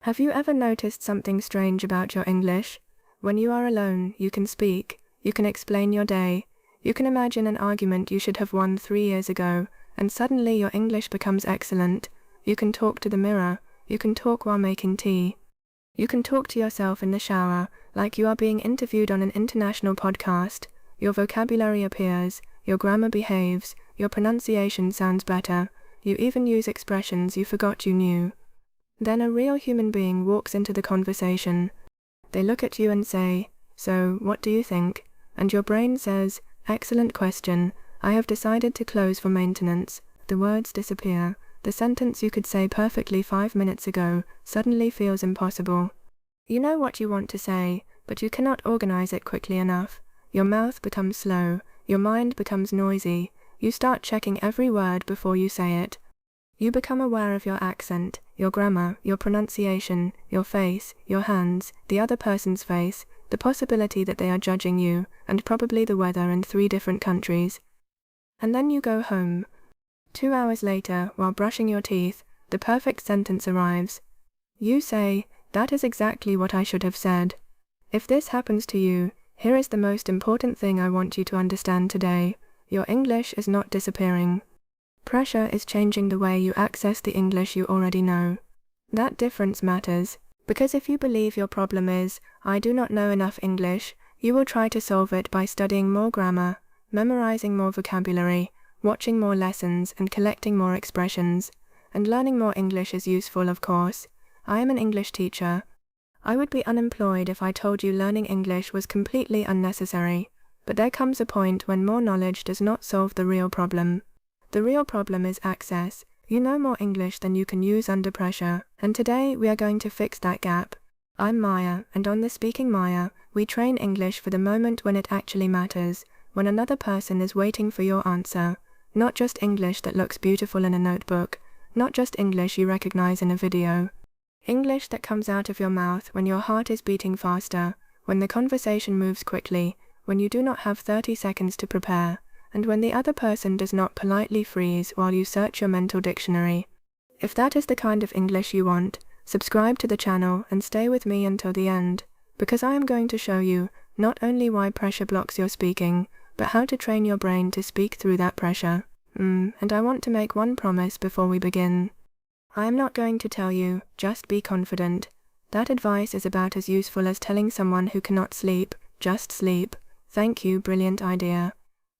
Have you ever noticed something strange about your English? When you are alone, you can speak, you can explain your day, you can imagine an argument you should have won 3 years ago, and suddenly your English becomes excellent. You can talk to the mirror, you can talk while making tea. You can talk to yourself in the shower, like you are being interviewed on an international podcast. Your vocabulary appears, your grammar behaves, your pronunciation sounds better, you even use expressions you forgot you knew. Then a real human being walks into the conversation. They look at you and say, "So, what do you think?" And your brain says, "Excellent question, I have decided to close for maintenance." The words disappear. The sentence you could say perfectly 5 minutes ago suddenly feels impossible. You know what you want to say, but you cannot organize it quickly enough. Your mouth becomes slow, your mind becomes noisy, you start checking every word before you say it. You become aware of your accent, your grammar, your pronunciation, your face, your hands, the other person's face, the possibility that they are judging you, and probably the weather in 3 different countries. And then you go home. 2 hours later, while brushing your teeth, the perfect sentence arrives. You say, "That is exactly what I should have said." If this happens to you, here is the most important thing I want you to understand today. Your English is not disappearing. Pressure is changing the way you access the English you already know. That difference matters, because if you believe your problem is, "I do not know enough English," you will try to solve it by studying more grammar, memorizing more vocabulary, watching more lessons and collecting more expressions. And learning more English is useful, of course. I am an English teacher. I would be unemployed if I told you learning English was completely unnecessary. But there comes a point when more knowledge does not solve the real problem. The real problem is access. You know more English than you can use under pressure, and today we are going to fix that gap. I'm Maya, and on the Speaking Maya, we train English for the moment when it actually matters, when another person is waiting for your answer. Not just English that looks beautiful in a notebook, not just English you recognize in a video. English that comes out of your mouth when your heart is beating faster, when the conversation moves quickly, when you do not have 30 seconds to prepare, and when the other person does not politely freeze while you search your mental dictionary. If that is the kind of English you want, subscribe to the channel and stay with me until the end, because I am going to show you not only why pressure blocks your speaking, but how to train your brain to speak through that pressure. And I want to make one promise before we begin. I am not going to tell you, just be confident. That advice is about as useful as telling someone who cannot sleep, just sleep. Thank you, brilliant idea.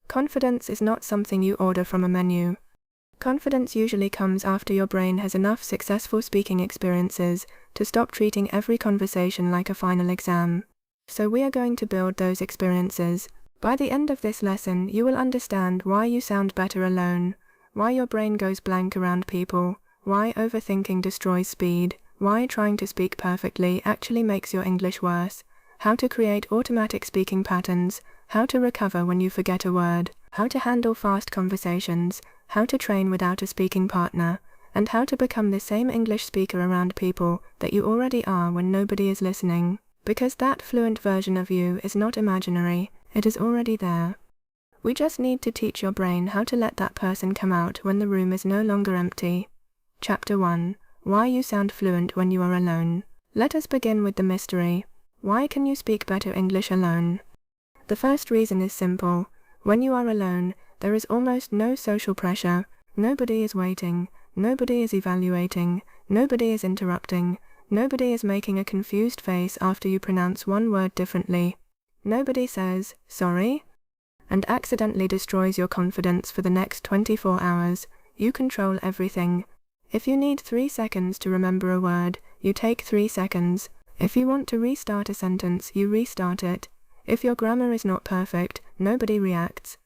Confidence is not something you order from a menu. Confidence usually comes after your brain has enough successful speaking experiences to stop treating every conversation like a final exam. So we are going to build those experiences. By the end of this lesson, you will understand why you sound better alone, why your brain goes blank around people, why overthinking destroys speed, why trying to speak perfectly actually makes your English worse, how to create automatic speaking patterns, how to recover when you forget a word, how to handle fast conversations, how to train without a speaking partner, and how to become the same English speaker around people that you already are when nobody is listening. Because that fluent version of you is not imaginary, it is already there. We just need to teach your brain how to let that person come out when the room is no longer empty. Chapter 1. Why you sound fluent when you are alone. Let us begin with the mystery. Why can you speak better English alone? The first reason is simple. When you are alone, there is almost no social pressure. Nobody is waiting. Nobody is evaluating. Nobody is interrupting. Nobody is making a confused face after you pronounce one word differently. Nobody says, "Sorry?" and accidentally destroys your confidence for the next 24 hours. You control everything. If you need 3 seconds to remember a word, you take 3 seconds. If you want to restart a sentence, you restart it. If your grammar is not perfect, nobody reacts.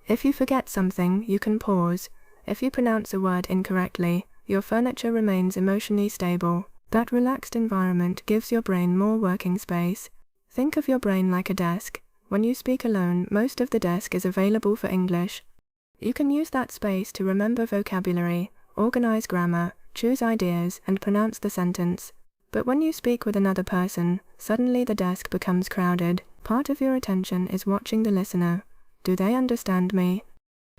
If you forget something, you can pause. If you pronounce a word incorrectly, your furniture remains emotionally stable. That relaxed environment gives your brain more working space. Think of your brain like a desk. When you speak alone, most of the desk is available for English. You can use that space to remember vocabulary, organize grammar, choose ideas, and pronounce the sentence. But when you speak with another person, suddenly the desk becomes crowded. Part of your attention is watching the listener. Do they understand me?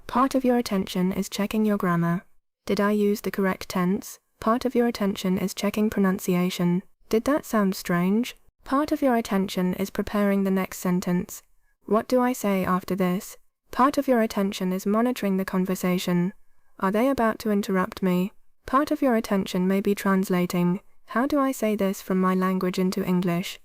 Part of your attention is checking your grammar. Did I use the correct tense? Part of your attention is checking pronunciation. Did that sound strange? Part of your attention is preparing the next sentence. What do I say after this? Part of your attention is monitoring the conversation. Are they about to interrupt me? Part of your attention may be translating, how do I say this from my language into English?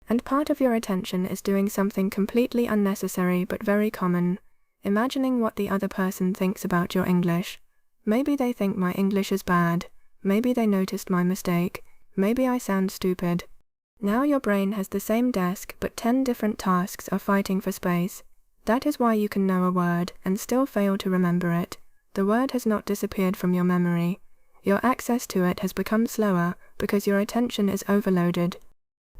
And part of your attention is doing something completely unnecessary but very common, imagining what the other person thinks about your English. Maybe they think my English is bad. Maybe they noticed my mistake. Maybe I sound stupid. Now your brain has the same desk but 10 different tasks are fighting for space. That is why you can know a word and still fail to remember it. The word has not disappeared from your memory. Your access to it has become slower because your attention is overloaded.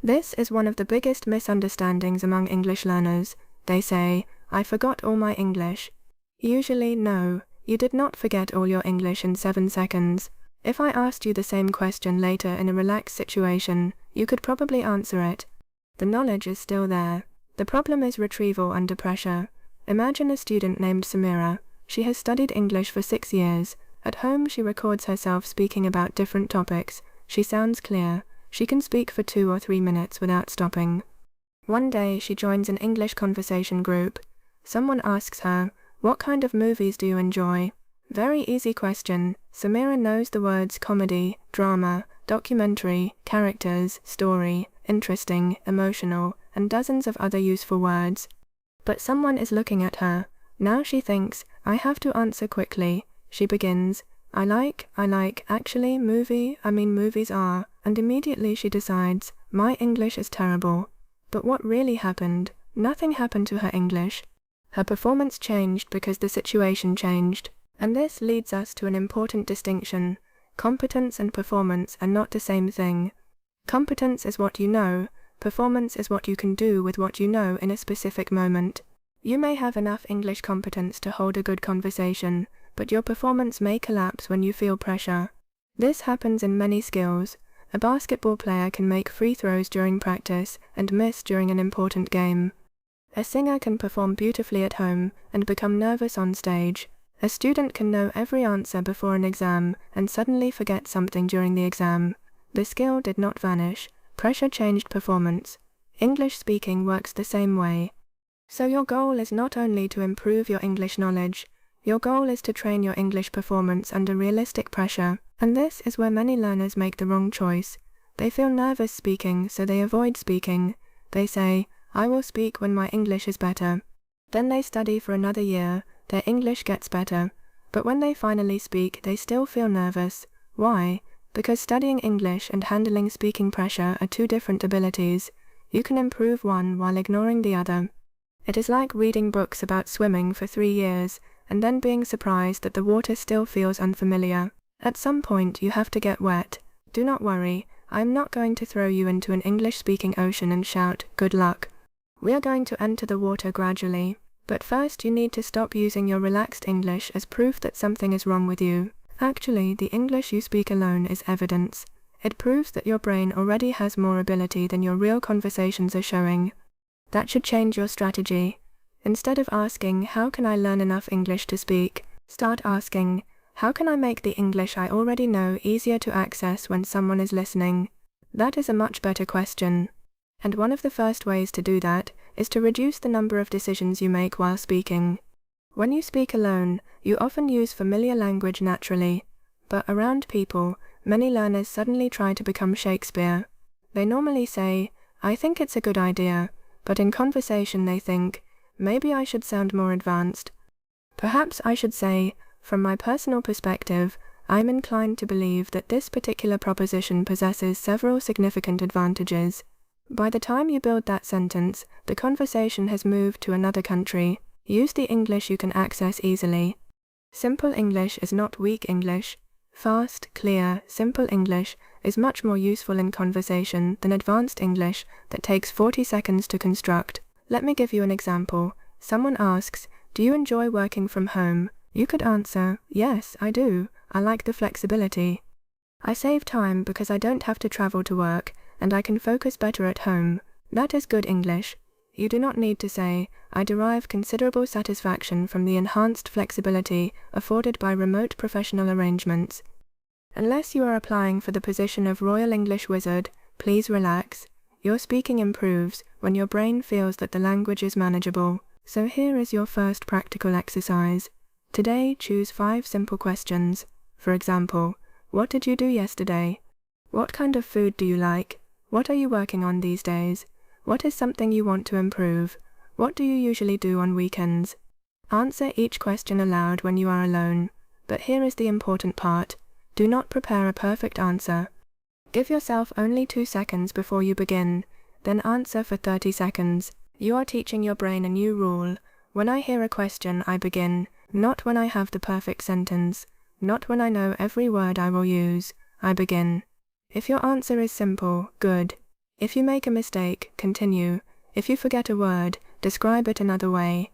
This is one of the biggest misunderstandings among English learners. They say, I forgot all my English. Usually, no, you did not forget all your English in 7 seconds. If I asked you the same question later in a relaxed situation, you could probably answer it. The knowledge is still there. The problem is retrieval under pressure. Imagine a student named Samira. She has studied English for 6 years. At home she records herself speaking about different topics. She sounds clear. She can speak for 2 or 3 minutes without stopping. One day she joins an English conversation group. Someone asks her, what kind of movies do you enjoy? Very easy question. Samira knows the words comedy, drama, documentary, characters, story, interesting, emotional, and dozens of other useful words. But someone is looking at her. Now she thinks, I have to answer quickly. She begins, I like, actually, movies are, and immediately she decides, my English is terrible. But what really happened? Nothing happened to her English. Her performance changed because the situation changed. And this leads us to an important distinction. Competence and performance are not the same thing. Competence is what you know. Performance is what you can do with what you know in a specific moment. You may have enough English competence to hold a good conversation, but your performance may collapse when you feel pressure. This happens in many skills. A basketball player can make free throws during practice and miss during an important game. A singer can perform beautifully at home and become nervous on stage. A student can know every answer before an exam and suddenly forget something during the exam. The skill did not vanish. Pressure changed performance. English speaking works the same way. So your goal is not only to improve your English knowledge, your goal is to train your English performance under realistic pressure, and this is where many learners make the wrong choice. They feel nervous speaking, so they avoid speaking. They say, I will speak when my English is better. Then they study for another year. Their English gets better, but when they finally speak, they still feel nervous. Why? Because studying English and handling speaking pressure are 2 different abilities. You can improve one while ignoring the other. It is like reading books about swimming for 3 years, and then being surprised that the water still feels unfamiliar. At some point you have to get wet. Do not worry, I am not going to throw you into an English-speaking ocean and shout, good luck. We are going to enter the water gradually. But first you need to stop using your relaxed English as proof that something is wrong with you. Actually, the English you speak alone is evidence. It proves that your brain already has more ability than your real conversations are showing. That should change your strategy. Instead of asking, how can I learn enough English to speak? Start asking, how can I make the English I already know easier to access when someone is listening? That is a much better question. And one of the first ways to do that is to reduce the number of decisions you make while speaking. When you speak alone, you often use familiar language naturally, but around people, many learners suddenly try to become Shakespeare. They normally say, I think it's a good idea, but in conversation they think, maybe I should sound more advanced. Perhaps I should say, from my personal perspective, I'm inclined to believe that this particular proposition possesses several significant advantages. By the time you build that sentence, the conversation has moved to another country. Use the English you can access easily. Simple English is not weak English. Fast, clear, simple English is much more useful in conversation than advanced English that takes 40 seconds to construct. Let me give you an example. Someone asks, do you enjoy working from home? You could answer, yes, I do. I like the flexibility. I save time because I don't have to travel to work, and I can focus better at home. That is good English. You do not need to say, I derive considerable satisfaction from the enhanced flexibility afforded by remote professional arrangements. Unless you are applying for the position of Royal English Wizard, Please relax. Your speaking improves when your brain feels that the language is manageable. So here is your first practical exercise. Today, choose 5 simple questions. For example, what did you do yesterday? What kind of food do you like? What are you working on these days? What is something you want to improve? What do you usually do on weekends? Answer each question aloud when you are alone. But here is the important part. Do not prepare a perfect answer. Give yourself only 2 seconds before you begin, then answer for 30 seconds. You are teaching your brain a new rule. When I hear a question, I begin, not when I have the perfect sentence, not when I know every word I will use. I begin. If your answer is simple, good. If you make a mistake, continue. If you forget a word, describe it another way.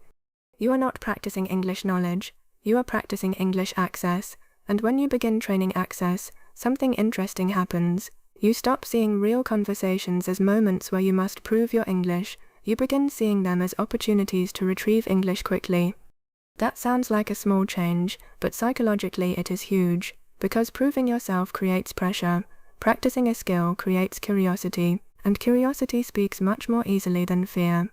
You are not practicing English knowledge. You are practicing English access. And when you begin training access, something interesting happens. You stop seeing real conversations as moments where you must prove your English. You begin seeing them as opportunities to retrieve English quickly. That sounds like a small change, but psychologically it is huge, because proving yourself creates pressure. Practicing a skill creates curiosity, and curiosity speaks much more easily than fear.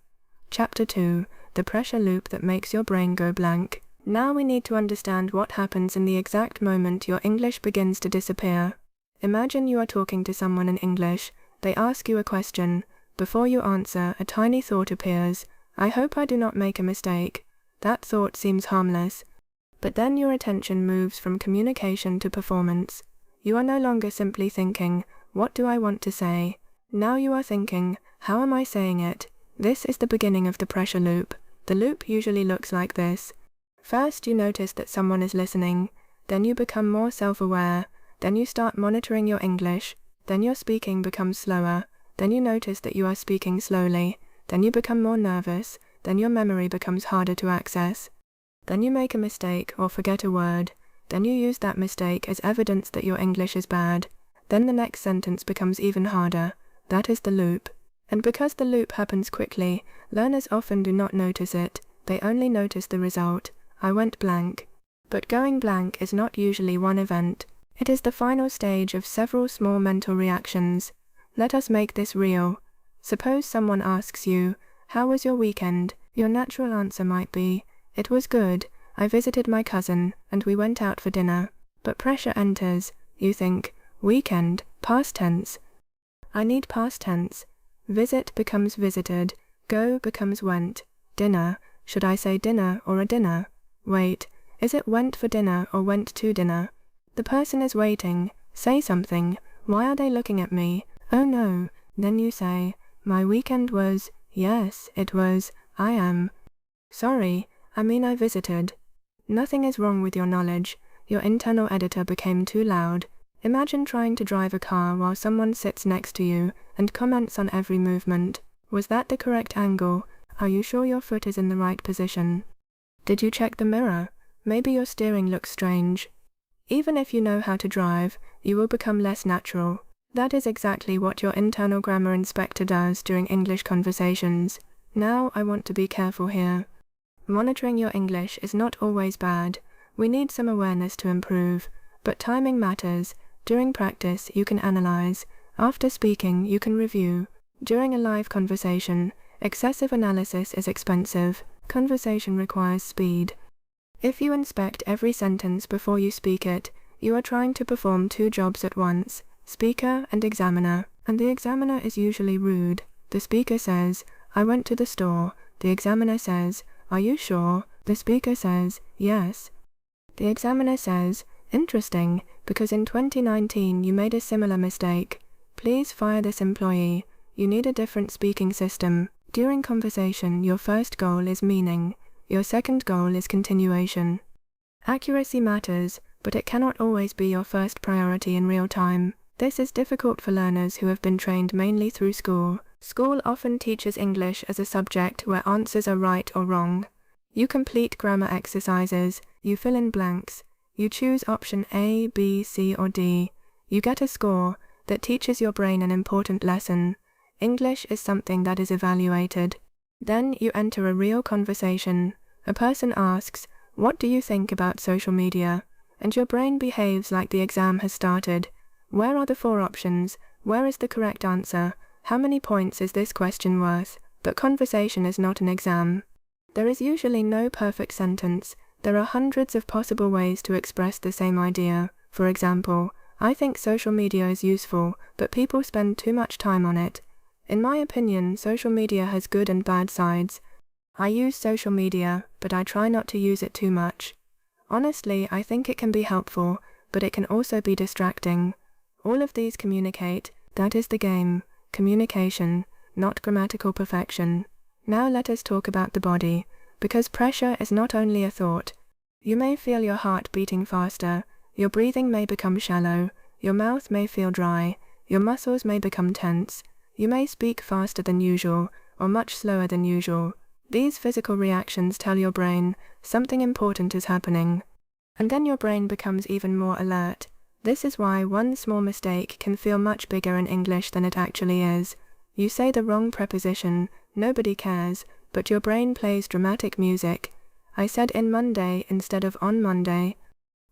Chapter 2. The pressure loop that makes your brain go blank. Now we need to understand what happens in the exact moment your English begins to disappear. Imagine you are talking to someone in English. They ask you a question. Before you answer, a tiny thought appears. I hope I do not make a mistake. That thought seems harmless. But then your attention moves from communication to performance. You are no longer simply thinking, what do I want to say? Now you are thinking, how am I saying it? This is the beginning of the pressure loop. The loop usually looks like this. First, you notice that someone is listening. Then you become more self-aware. Then you start monitoring your English. Then your speaking becomes slower. Then you notice that you are speaking slowly. Then you become more nervous. Then your memory becomes harder to access. Then you make a mistake or forget a word. Then you use that mistake as evidence that your English is bad. Then the next sentence becomes even harder. That is the loop. And because the loop happens quickly, learners often do not notice it. They only notice the result. I went blank. But going blank is not usually one event. It is the final stage of several small mental reactions. Let us make this real. Suppose someone asks you, how was your weekend? Your natural answer might be, it was good. I visited my cousin, and we went out for dinner. But pressure enters. You think, weekend, past tense. I need past tense. Visit becomes visited. Go becomes went. Dinner. Should I say dinner or a dinner? Wait. Is it went for dinner or went to dinner? The person is waiting. Say something. Why are they looking at me? Oh no. Then you say, my weekend was, yes, it was, I am. Sorry, I mean I visited. Nothing is wrong with your knowledge. Your internal editor became too loud. Imagine trying to drive a car while someone sits next to you and comments on every movement. Was that the correct angle? Are you sure your foot is in the right position? Did you check the mirror? Maybe your steering looks strange. Even if you know how to drive, you will become less natural. That is exactly what your internal grammar inspector does during English conversations. Now I want to be careful here. Monitoring your English is not always bad. We need some awareness to improve. But timing matters. During practice, you can analyze. After speaking, you can review. During a live conversation, excessive analysis is expensive. Conversation requires speed. If you inspect every sentence before you speak it, you are trying to perform 2 jobs at once, speaker and examiner, and the examiner is usually rude. The speaker says, I went to the store. The examiner says, are you sure? The speaker says, yes. The examiner says, interesting, because in 2019 you made a similar mistake. Please fire this employee. You need a different speaking system. During conversation, your first goal is meaning. Your second goal is continuation. Accuracy matters, but it cannot always be your first priority in real time. This is difficult for learners who have been trained mainly through school. School often teaches English as a subject where answers are right or wrong. You complete grammar exercises, you fill in blanks, you choose option A, B, C, or D. You get a score that teaches your brain an important lesson. English is something that is evaluated. Then you enter a real conversation. A person asks, what do you think about social media? And your brain behaves like the exam has started. Where are the 4 options? Where is the correct answer? How many points is this question worth? But conversation is not an exam. There is usually no perfect sentence. There are hundreds of possible ways to express the same idea. For example, I think social media is useful, but people spend too much time on it. In my opinion, social media has good and bad sides. I use social media, but I try not to use it too much. Honestly, I think it can be helpful, but it can also be distracting. All of these communicate. That is the game. Communication, not grammatical perfection. Now let us talk about the body, because pressure is not only a thought. You may feel your heart beating faster, your breathing may become shallow, your mouth may feel dry, your muscles may become tense, you may speak faster than usual, or much slower than usual. These physical reactions tell your brain something important is happening. And then your brain becomes even more alert. This is why one small mistake can feel much bigger in English than it actually is. You say the wrong preposition, nobody cares, but your brain plays dramatic music. I said in Monday instead of on Monday.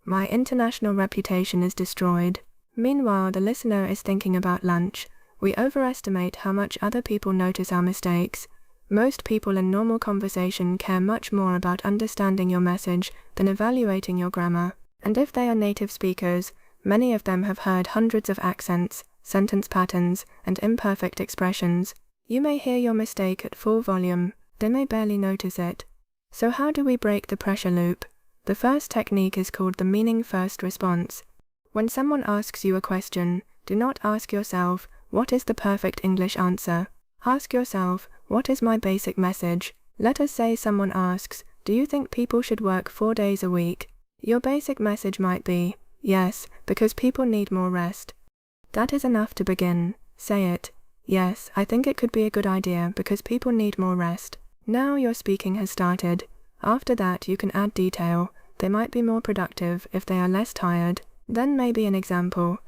My international reputation is destroyed. Meanwhile, the listener is thinking about lunch. We overestimate how much other people notice our mistakes. Most people in normal conversation care much more about understanding your message than evaluating your grammar. And if they are native speakers, many of them have heard hundreds of accents, sentence patterns, and imperfect expressions. You may hear your mistake at full volume, they may barely notice it. So how do we break the pressure loop? The first technique is called the meaning-first response. When someone asks you a question, do not ask yourself, what is the perfect English answer? Ask yourself, what is my basic message? Let us say someone asks, do you think people should work 4 days a week? Your basic message might be, yes, because people need more rest. That is enough to begin. Say it. Yes, I think it could be a good idea because people need more rest. Now your speaking has started. After that you can add detail. They might be more productive if they are less tired. Then maybe an example.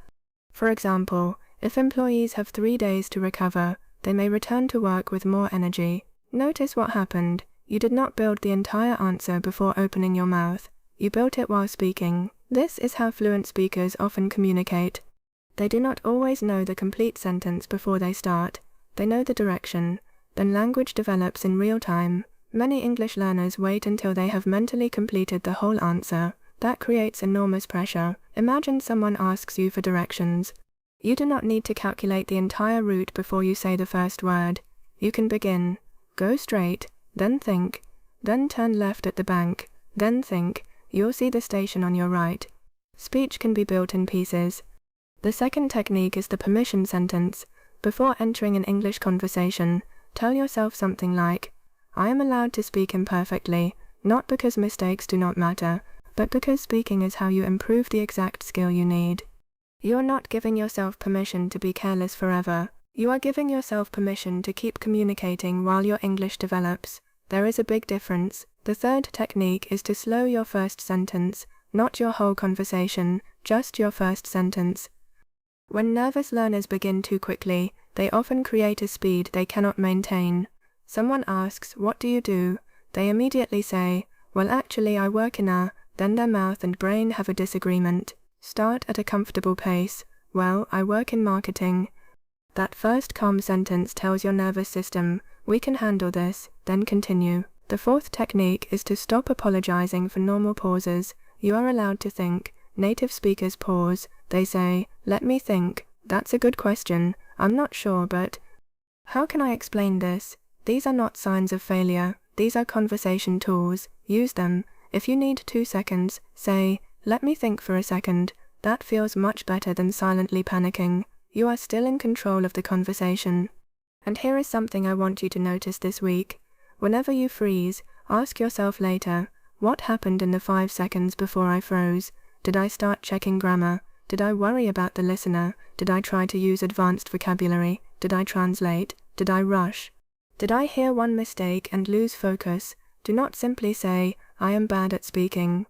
For example, if employees have 3 days to recover, they may return to work with more energy. Notice what happened. You did not build the entire answer before opening your mouth. You built it while speaking. This is how fluent speakers often communicate. They do not always know the complete sentence before they start. They know the direction. Then language develops in real time. Many English learners wait until they have mentally completed the whole answer. That creates enormous pressure. Imagine someone asks you for directions. You do not need to calculate the entire route before you say the first word. You can begin. Go straight, then think. Then turn left at the bank. Then think. You'll see the station on your right. Speech can be built in pieces. The second technique is the permission sentence. Before entering an English conversation, tell yourself something like, I am allowed to speak imperfectly, not because mistakes do not matter, but because speaking is how you improve the exact skill you need. You're not giving yourself permission to be careless forever. You are giving yourself permission to keep communicating while your English develops. There is a big difference. The third technique is to slow your first sentence, not your whole conversation, just your first sentence. When nervous learners begin too quickly, they often create a speed they cannot maintain. Someone asks, what do you do? They immediately say, well actually I work in a, then their mouth and brain have a disagreement. Start at a comfortable pace. Well, I work in marketing. That first calm sentence tells your nervous system, we can handle this, then continue. The fourth technique is to stop apologizing for normal pauses. You are allowed to think. Native speakers pause. They say, let me think. That's a good question. I'm not sure, but how can I explain this? These are not signs of failure. These are conversation tools. Use them. If you need 2 seconds, say, let me think for a second. That feels much better than silently panicking. You are still in control of the conversation. And here is something I want you to notice this week. Whenever you freeze, ask yourself later, what happened in the 5 seconds before I froze? Did I start checking grammar? Did I worry about the listener? Did I try to use advanced vocabulary? Did I translate? Did I rush? Did I hear one mistake and lose focus? Do not simply say, I am bad at speaking.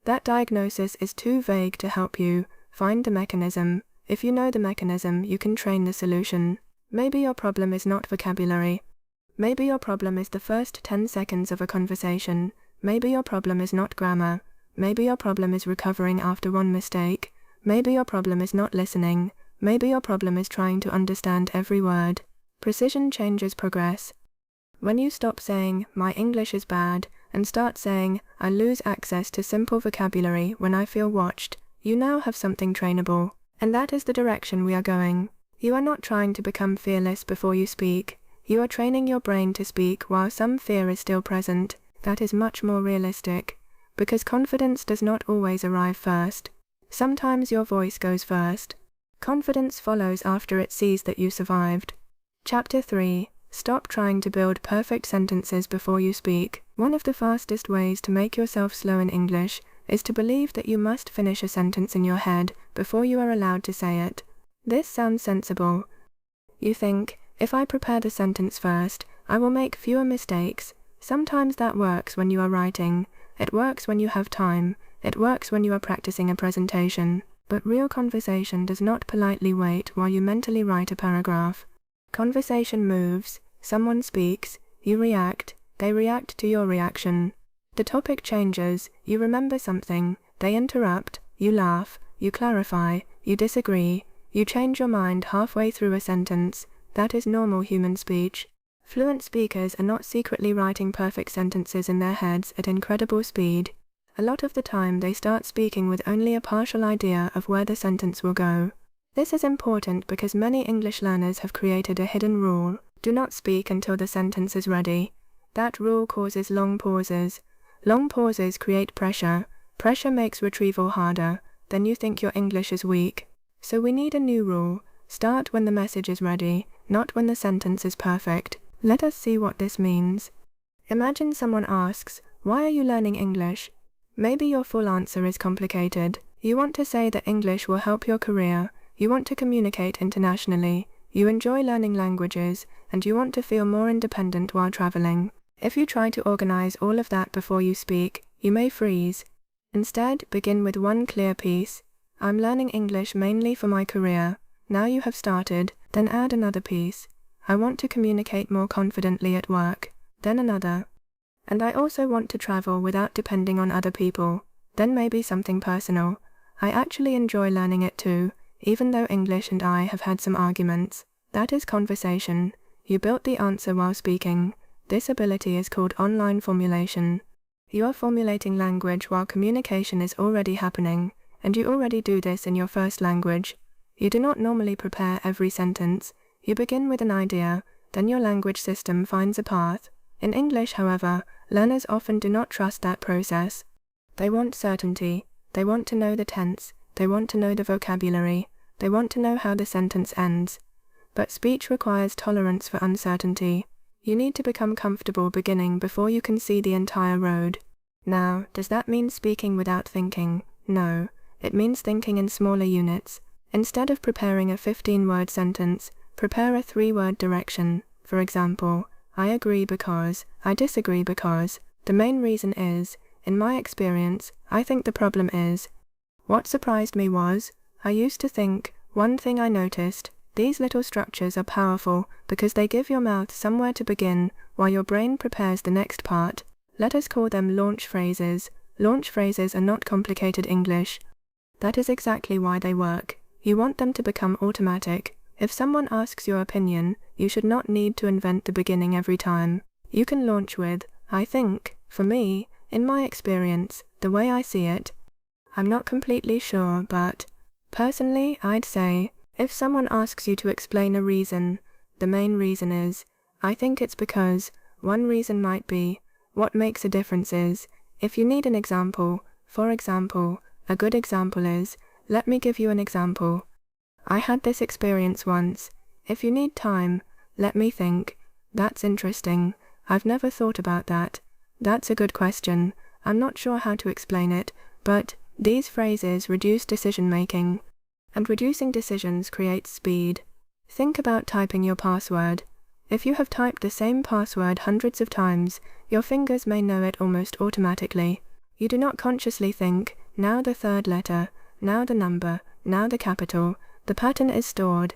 That diagnosis is too vague to help you. Find the mechanism. If you know the mechanism, you can train the solution. Maybe your problem is not vocabulary. Maybe your problem is the first 10 seconds of a conversation. Maybe your problem is not grammar. Maybe your problem is recovering after one mistake. Maybe your problem is not listening. Maybe your problem is trying to understand every word. Precision changes progress. When you stop saying, "My English is bad," and start saying, "I lose access to simple vocabulary when I feel watched," you now have something trainable. And that is the direction we are going. You are not trying to become fearless before you speak. You are training your brain to speak while some fear is still present. That is much more realistic. Because confidence does not always arrive first. Sometimes your voice goes first. Confidence follows after it sees that you survived. Chapter 3. Stop trying to build perfect sentences before you speak. One of the fastest ways to make yourself slow in English is to believe that you must finish a sentence in your head before you are allowed to say it. This sounds sensible. You think, if I prepare the sentence first, I will make fewer mistakes. Sometimes that works when you are writing. It works when you have time. It works when you are practicing a presentation. But real conversation does not politely wait while you mentally write a paragraph. Conversation moves, someone speaks, you react, they react to your reaction. The topic changes, you remember something, they interrupt, you laugh, you clarify, you disagree, you change your mind halfway through a sentence. That is normal human speech. Fluent speakers are not secretly writing perfect sentences in their heads at incredible speed. A lot of the time they start speaking with only a partial idea of where the sentence will go. This is important because many English learners have created a hidden rule: do not speak until the sentence is ready. That rule causes long pauses. Long pauses create pressure. Pressure makes retrieval harder. Then you think your English is weak. So we need a new rule. Start when the message is ready, not when the sentence is perfect. Let us see what this means. Imagine someone asks, "Why are you learning English?" Maybe your full answer is complicated. You want to say that English will help your career. You want to communicate internationally, you enjoy learning languages, and you want to feel more independent while traveling. If you try to organize all of that before you speak, you may freeze. Instead, begin with one clear piece. I'm learning English mainly for my career. Now you have started, then add another piece. I want to communicate more confidently at work. Then another. And I also want to travel without depending on other people. Then maybe something personal. I actually enjoy learning it too. Even though English and I have had some arguments. That is conversation. You built the answer while speaking. This ability is called online formulation. You are formulating language while communication is already happening, and you already do this in your first language. You do not normally prepare every sentence. You begin with an idea, then your language system finds a path. In English, however, learners often do not trust that process. They want certainty. They want to know the tense. They want to know the vocabulary. They want to know how the sentence ends. But speech requires tolerance for uncertainty. You need to become comfortable beginning before you can see the entire road. Now, does that mean speaking without thinking? No. It means thinking in smaller units. Instead of preparing a 15-word sentence, prepare a 3-word direction. For example, I agree because, I disagree because, the main reason is, in my experience, I think the problem is. What surprised me was, I used to think, one thing I noticed, these little structures are powerful because they give your mouth somewhere to begin while your brain prepares the next part. Let us call them launch phrases. Launch phrases are not complicated English. That is exactly why they work. You want them to become automatic. If someone asks your opinion, you should not need to invent the beginning every time. You can launch with, I think, for me, in my experience, the way I see it. I'm not completely sure, but personally, I'd say, if someone asks you to explain a reason, the main reason is, I think it's because, one reason might be, what makes a difference is, if you need an example, for example, a good example is, let me give you an example. I had this experience once. If you need time, let me think. That's interesting. I've never thought about that. That's a good question. I'm not sure how to explain it, but these phrases reduce decision-making, and reducing decisions creates speed. Think about typing your password. If you have typed the same password hundreds of times, your fingers may know it almost automatically. You do not consciously think, now the third letter, now the number, now the capital. The pattern is stored.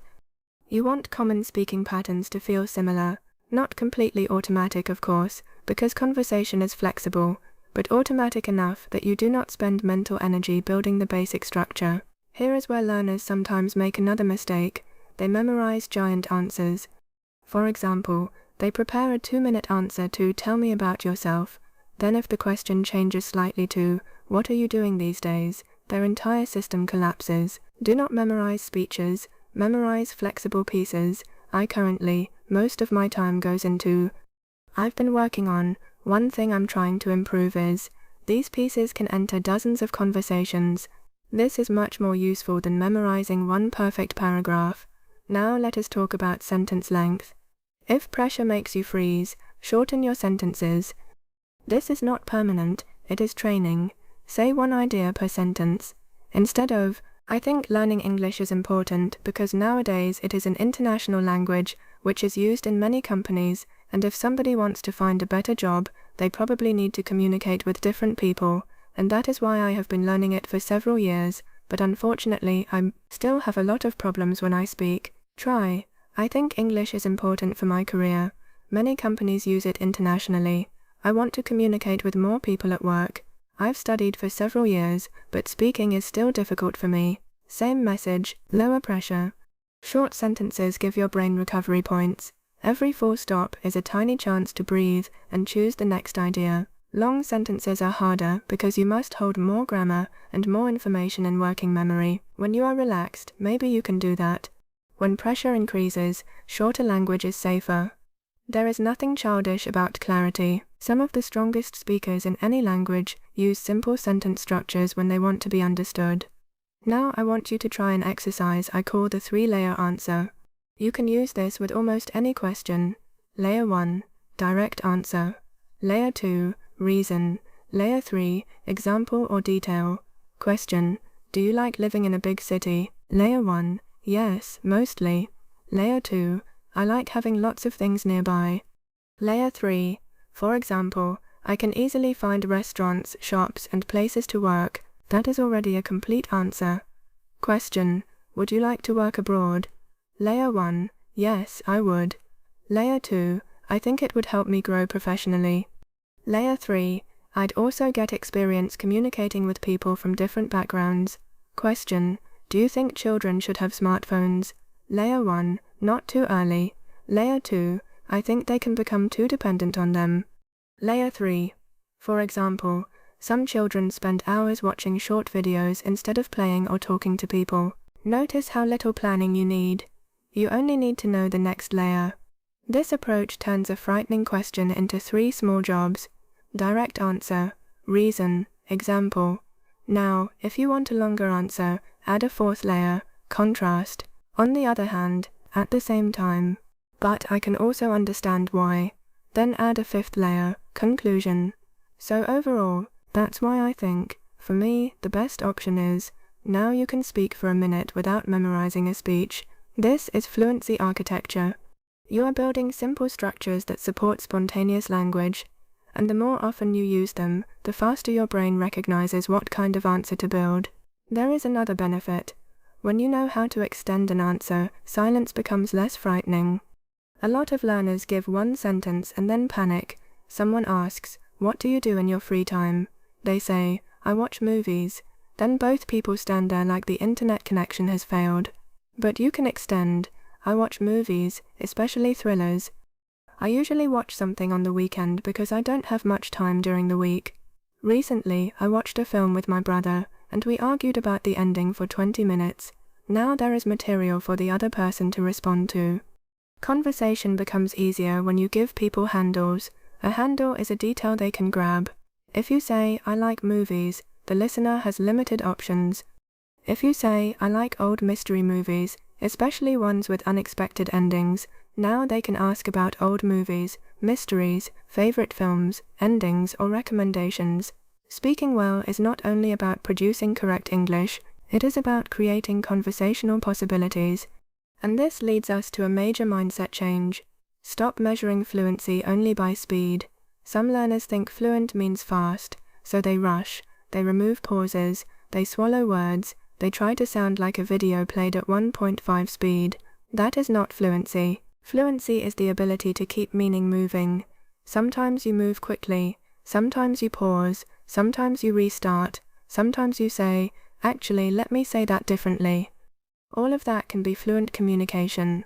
You want common speaking patterns to feel similar, not completely automatic of course, because conversation is flexible, but automatic enough that you do not spend mental energy building the basic structure. Here is where learners sometimes make another mistake. They memorize giant answers. For example, they prepare a 2-minute answer to "tell me about yourself." Then if the question changes slightly to "what are you doing these days?" their entire system collapses. Do not memorize speeches, memorize flexible pieces. Most of my time goes into I've been working on, one thing I'm trying to improve is. These pieces can enter dozens of conversations. This is much more useful than memorizing one perfect paragraph. Now let us talk about sentence length. If pressure makes you freeze, shorten your sentences. This is not permanent, it is training. Say one idea per sentence. Instead of, I think learning English is important because nowadays it is an international language which is used in many companies, and if somebody wants to find a better job, they probably need to communicate with different people, and that is why I have been learning it for several years, but unfortunately I still have a lot of problems when I speak. Try, I think English is important for my career. Many companies use it internationally. I want to communicate with more people at work. I've studied for several years, but speaking is still difficult for me. Same message, lower pressure. Short sentences give your brain recovery points. Every full stop is a tiny chance to breathe and choose the next idea. Long sentences are harder because you must hold more grammar and more information in working memory. When you are relaxed, maybe you can do that. When pressure increases, shorter language is safer. There is nothing childish about clarity. Some of the strongest speakers in any language use simple sentence structures when they want to be understood. Now I want you to try an exercise I call the 3-layer answer. You can use this with almost any question. Layer 1, direct answer. Layer 2, reason. Layer 3, example or detail. Question, do you like living in a big city? Layer 1, yes, mostly. Layer 2, I like having lots of things nearby. Layer 3, for example, I can easily find restaurants, shops, and places to work. That is already a complete answer. Question, would you like to work abroad? Layer 1, yes, I would. Layer 2, I think it would help me grow professionally. Layer 3, I'd also get experience communicating with people from different backgrounds. Question, do you think children should have smartphones? Layer 1, not too early. Layer 2, I think they can become too dependent on them. Layer 3, for example, some children spend hours watching short videos instead of playing or talking to people. Notice how little planning you need. You only need to know the next layer. This approach turns a frightening question into 3 small jobs. Direct answer, reason, example. Now, if you want a longer answer, add a 4th layer, contrast. On the other hand, at the same time. But I can also understand why. Then add a 5th layer, conclusion. So overall, that's why I think, for me, the best option is, now you can speak for a minute without memorizing a speech. This is fluency architecture. You are building simple structures that support spontaneous language, and the more often you use them, the faster your brain recognizes what kind of answer to build. There is another benefit. When you know how to extend an answer, silence becomes less frightening. A lot of learners give one sentence and then panic. Someone asks, what do you do in your free time? They say, I watch movies. Then both people stand there like the internet connection has failed. But you can extend, I watch movies, especially thrillers. I usually watch something on the weekend because I don't have much time during the week. Recently, I watched a film with my brother, and we argued about the ending for 20 minutes. Now there is material for the other person to respond to. Conversation becomes easier when you give people handles. A handle is a detail they can grab. If you say, I like movies, the listener has limited options. If you say, I like old mystery movies, especially ones with unexpected endings, now they can ask about old movies, mysteries, favorite films, endings, or recommendations. Speaking well is not only about producing correct English, it is about creating conversational possibilities. And this leads us to a major mindset change. Stop measuring fluency only by speed. Some learners think fluent means fast, so they rush, they remove pauses, they swallow words, they try to sound like a video played at 1.5 speed. That is not fluency. Fluency is the ability to keep meaning moving. Sometimes you move quickly, sometimes you pause, sometimes you restart, sometimes you say, Actually, let me say that differently. All of that can be fluent communication.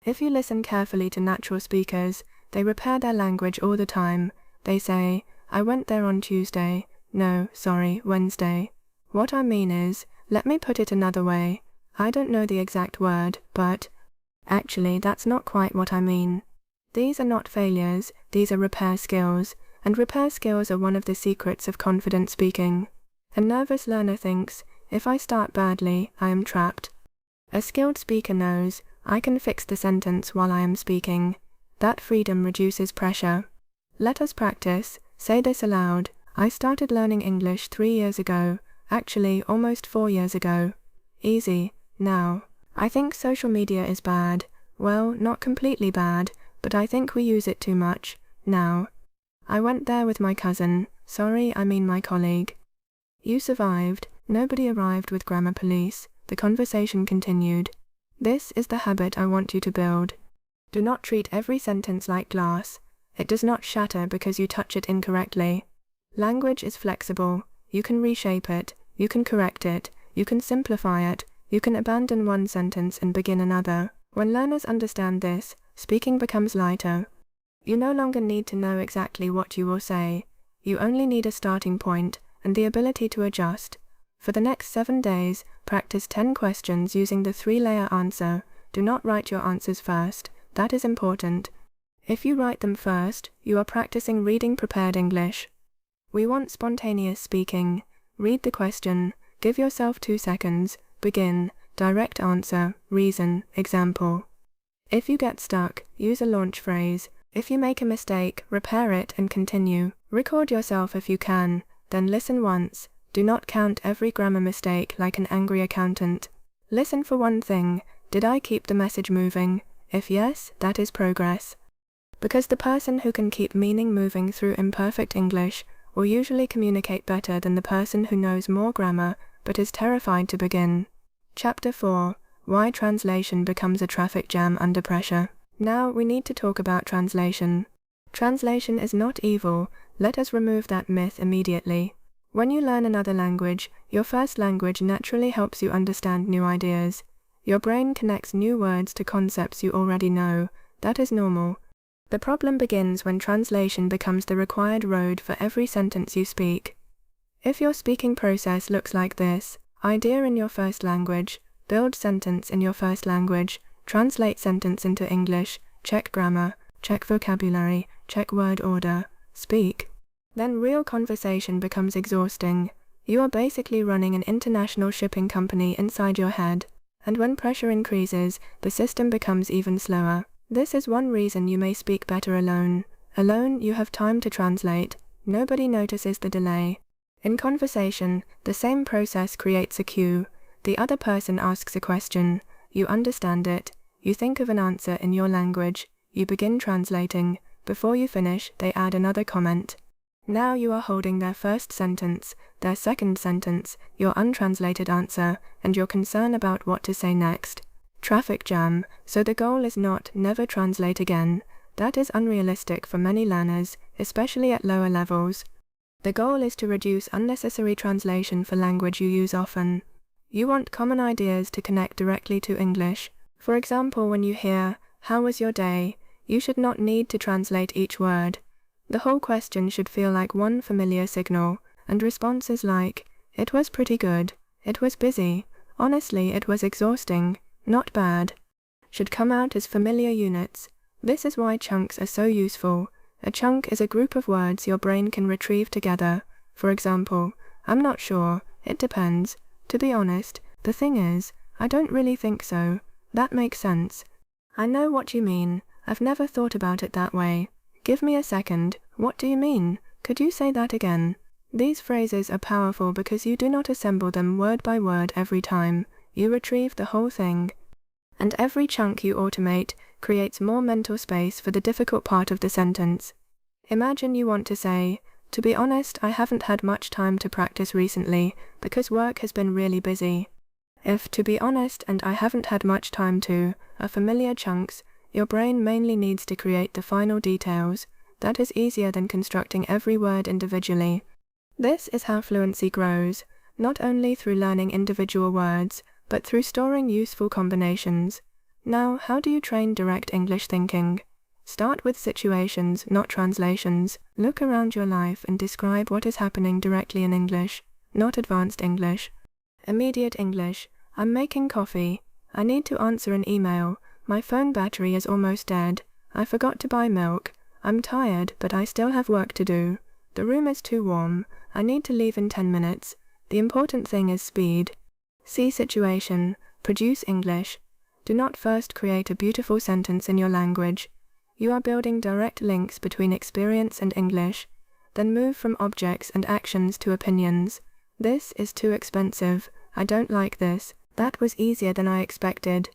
If you listen carefully to natural speakers, they repair their language all the time. They say, I went there on Tuesday. No, sorry, Wednesday. What I mean is, let me put it another way. I don't know the exact word, but actually, that's not quite what I mean. These are not failures, these are repair skills, and repair skills are one of the secrets of confident speaking. A nervous learner thinks, if I start badly, I am trapped. A skilled speaker knows, I can fix the sentence while I am speaking. That freedom reduces pressure. Let us practice. Say this aloud. I started learning English 3 years ago, actually almost 4 years ago. Easy. Now, I think social media is bad. Well, not completely bad, but I think we use it too much. Now, I went there with my cousin. Sorry, I mean my colleague. You survived. Nobody arrived with grammar police. The conversation continued. This is the habit I want you to build. Do not treat every sentence like glass. It does not shatter because you touch it incorrectly. Language is flexible. You can reshape it. You can correct it. You can simplify it. You can abandon one sentence and begin another. When learners understand this, speaking becomes lighter. You no longer need to know exactly what you will say. You only need a starting point and the ability to adjust. For the next 7 days, practice 10 questions using the 3-layer answer. Do not write your answers first. That is important. If you write them first, you are practicing reading prepared English. We want spontaneous speaking. Read the question. Give yourself 2 seconds. Begin. Direct answer. Reason. Example. If you get stuck, use a launch phrase. If you make a mistake, repair it and continue. Record yourself if you can, then listen once. Do not count every grammar mistake like an angry accountant. Listen for one thing. Did I keep the message moving? If yes, that is progress. Because the person who can keep meaning moving through imperfect English will usually communicate better than the person who knows more grammar but is terrified to begin. Chapter 4. Why translation becomes a traffic jam under pressure. Now we need to talk about translation. Translation is not evil. Let us remove that myth immediately. When you learn another language, your first language naturally helps you understand new ideas. Your brain connects new words to concepts you already know. That is normal. The problem begins when translation becomes the required road for every sentence you speak. If your speaking process looks like this: idea in your first language, build sentence in your first language, translate sentence into English, check grammar, check vocabulary, check word order, speak. Then real conversation becomes exhausting. You are basically running an international shipping company inside your head. And when pressure increases, the system becomes even slower. This is one reason you may speak better alone. Alone, you have time to translate. Nobody notices the delay. In conversation, the same process creates a cue. The other person asks a question. You understand it. You think of an answer in your language. You begin translating. Before you finish, they add another comment. Now you are holding their first sentence, their second sentence, your untranslated answer, and your concern about what to say next. Traffic jam. So the goal is not never translate again. That is unrealistic for many learners, especially at lower levels. The goal is to reduce unnecessary translation for language you use often. You want common ideas to connect directly to English. For example, when you hear, "How was your day?" you should not need to translate each word. The whole question should feel like one familiar signal, and responses like, "It was pretty good," "It was busy," "Honestly, it was exhausting," "Not bad," should come out as familiar units. This is why chunks are so useful. A chunk is a group of words your brain can retrieve together. For example, "I'm not sure," "It depends," "To be honest," "The thing is," "I don't really think so," "That makes sense," "I know what you mean," "I've never thought about it that way," "Give me a second," "What do you mean?" "Could you say that again?" These phrases are powerful because you do not assemble them word by word every time. You retrieve the whole thing. And every chunk you automate creates more mental space for the difficult part of the sentence. Imagine you want to say, "To be honest, I haven't had much time to practice recently because work has been really busy." If "to be honest" and "I haven't had much time to" are familiar chunks, your brain mainly needs to create the final details. That is easier than constructing every word individually. This is how fluency grows. not only through learning individual words, but through storing useful combinations. Now, how do you train direct English thinking? Start with situations, not translations. Look around your life and describe what is happening directly in English, not advanced English. Immediate English. I'm making coffee. I need to answer an email. My phone battery is almost dead. I forgot to buy milk. I'm tired, but I still have work to do. The room is too warm. I need to leave in 10 minutes. The important thing is speed. See situation. Produce English. Do not first create a beautiful sentence in your language. You are building direct links between experience and English. Then move from objects and actions to opinions. This is too expensive. I don't like this. That was easier than I expected.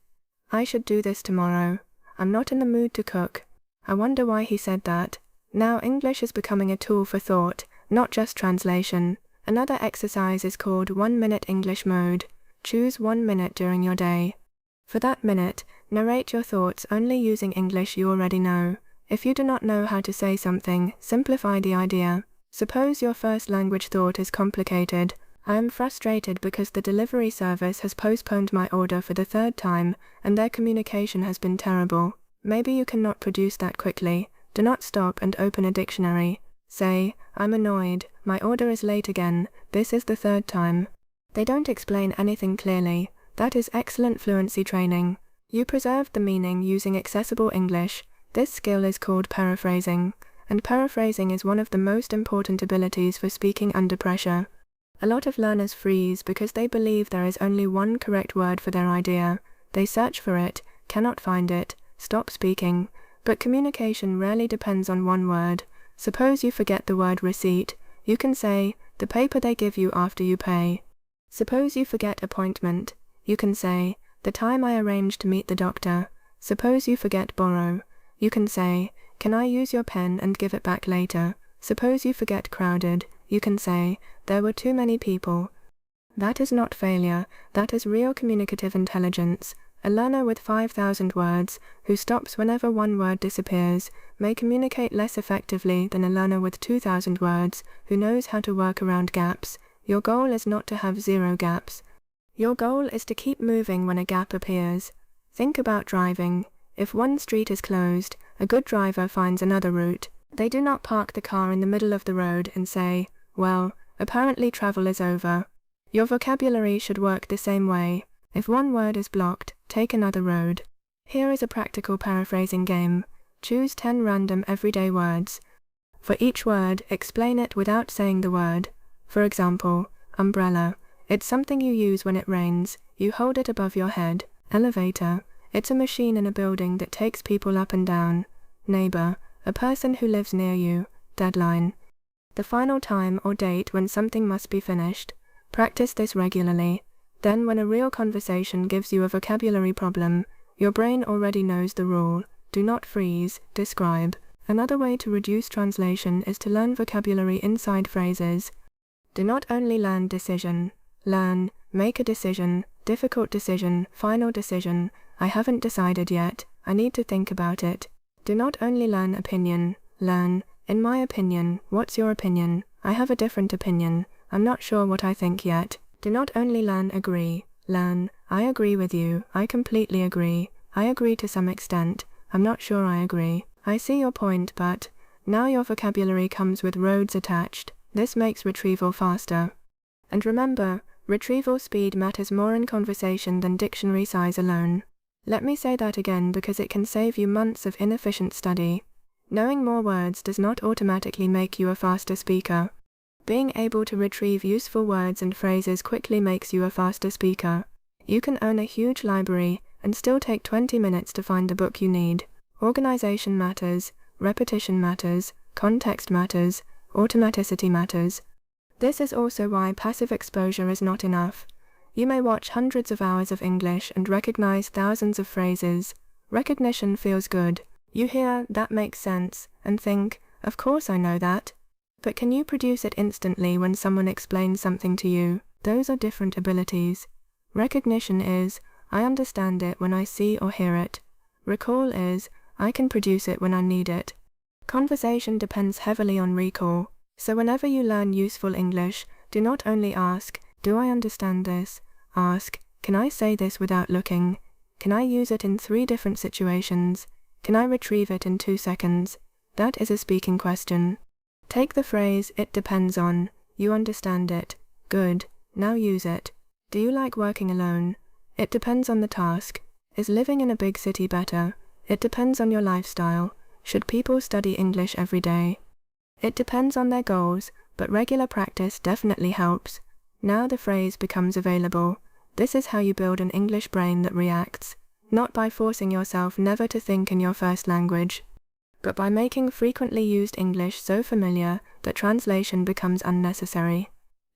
I should do this tomorrow. I'm not in the mood to cook. I wonder why he said that. Now English is becoming a tool for thought, not just translation. Another exercise is called 1-minute English mode. Choose 1 minute during your day. For that minute, narrate your thoughts only using English you already know. If you do not know how to say something, simplify the idea. Suppose your first language thought is complicated. I am frustrated because the delivery service has postponed my order for the 3rd time, and their communication has been terrible. Maybe you cannot produce that quickly. Do not stop and open a dictionary. Say, I'm annoyed, my order is late again, this is the 3rd time. They don't explain anything clearly. That is excellent fluency training. You preserved the meaning using accessible English. This skill is called paraphrasing, and paraphrasing is one of the most important abilities for speaking under pressure. A lot of learners freeze because they believe there is only one correct word for their idea. They search for it, cannot find it, stop speaking. But communication rarely depends on one word. Suppose you forget the word receipt. You can say, the paper they give you after you pay. Suppose you forget appointment. You can say, the time I arranged to meet the doctor. Suppose you forget borrow. You can say, can I use your pen and give it back later? Suppose you forget crowded. You can say, there were too many people. That is not failure, that is real communicative intelligence. A learner with 5,000 words, who stops whenever one word disappears, may communicate less effectively than a learner with 2,000 words, who knows how to work around gaps. Your goal is not to have 0 gaps. Your goal is to keep moving when a gap appears. Think about driving. If one street is closed, a good driver finds another route. They do not park the car in the middle of the road and say, well, apparently travel is over. Your vocabulary should work the same way. If one word is blocked, take another road. Here is a practical paraphrasing game. Choose 10 random everyday words. For each word, explain it without saying the word. For example, umbrella. It's something you use when it rains. You hold it above your head. Elevator. It's a machine in a building that takes people up and down. Neighbor. A person who lives near you. Deadline. The final time or date when something must be finished. Practice this regularly. Then when a real conversation gives you a vocabulary problem, your brain already knows the rule. Do not freeze, describe. Another way to reduce translation is to learn vocabulary inside phrases. Do not only learn decision. Learn, make a decision, difficult decision, final decision. I haven't decided yet. I need to think about it. Do not only learn opinion. Learn, in my opinion, what's your opinion? I have a different opinion. I'm not sure what I think yet. Do not only learn agree. Learn, I agree with you. I completely agree. I agree to some extent. I'm not sure I agree. I see your point, but now your vocabulary comes with roads attached. This makes retrieval faster. And remember, retrieval speed matters more in conversation than dictionary size alone. Let me say that again because it can save you months of inefficient study. Knowing more words does not automatically make you a faster speaker. Being able to retrieve useful words and phrases quickly makes you a faster speaker. You can own a huge library and still take 20 minutes to find the book you need. Organization matters, repetition matters, context matters, automaticity matters. This is also why passive exposure is not enough. You may watch hundreds of hours of English and recognize thousands of phrases. Recognition feels good. You hear, that makes sense, and think, of course I know that. But can you produce it instantly when someone explains something to you? Those are different abilities. Recognition is, I understand it when I see or hear it. Recall is, I can produce it when I need it. Conversation depends heavily on recall. So whenever you learn useful English, do not only ask, Do I understand this? Ask, can I say this without looking? Can I use it in 3 different situations? Can I retrieve it in 2 seconds? That is a speaking question. Take the phrase, it depends on. You understand it. Good. Now use it. Do you like working alone? It depends on the task. Is living in a big city better? It depends on your lifestyle. Should people study English every day? It depends on their goals, but regular practice definitely helps. Now the phrase becomes available. This is how you build an English brain that reacts, not by forcing yourself never to think in your first language, but by making frequently used English so familiar that translation becomes unnecessary.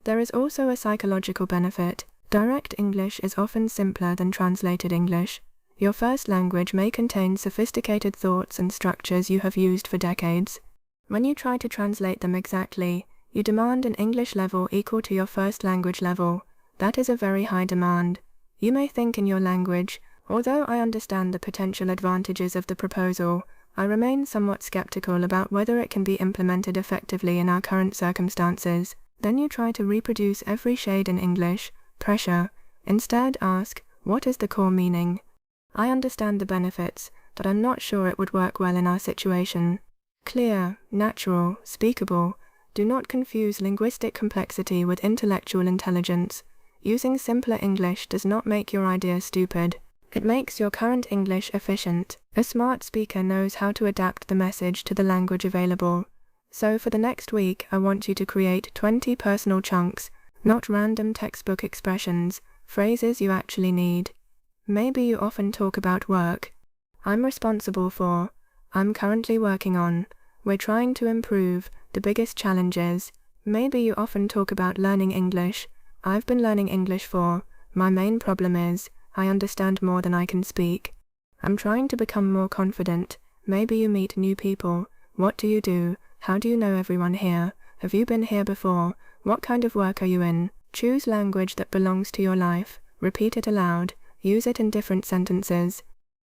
There is also a psychological benefit. Direct English is often simpler than translated English. Your first language may contain sophisticated thoughts and structures you have used for decades. When you try to translate them exactly, you demand an English level equal to your first language level. That is a very high demand. You may think in your language, although I understand the potential advantages of the proposal, I remain somewhat skeptical about whether it can be implemented effectively in our current circumstances. Then you try to reproduce every shade in English. Pressure. Instead ask, what is the core meaning? I understand the benefits, but I'm not sure it would work well in our situation. Clear, natural, speakable. Do not confuse linguistic complexity with intellectual intelligence. Using simpler English does not make your idea stupid. It makes your current English efficient. A smart speaker knows how to adapt the message to the language available. So for the next week, I want you to create 20 personal chunks, not random textbook expressions, phrases you actually need. Maybe you often talk about work. I'm responsible for. I'm currently working on. We're trying to improve. The biggest challenges. Maybe you often talk about learning English. I've been learning English for. My main problem is, I understand more than I can speak. I'm trying to become more confident. Maybe you meet new people. What do you do? How do you know everyone here? Have you been here before? What kind of work are you in? Choose language that belongs to your life. Repeat it aloud. Use it in different sentences.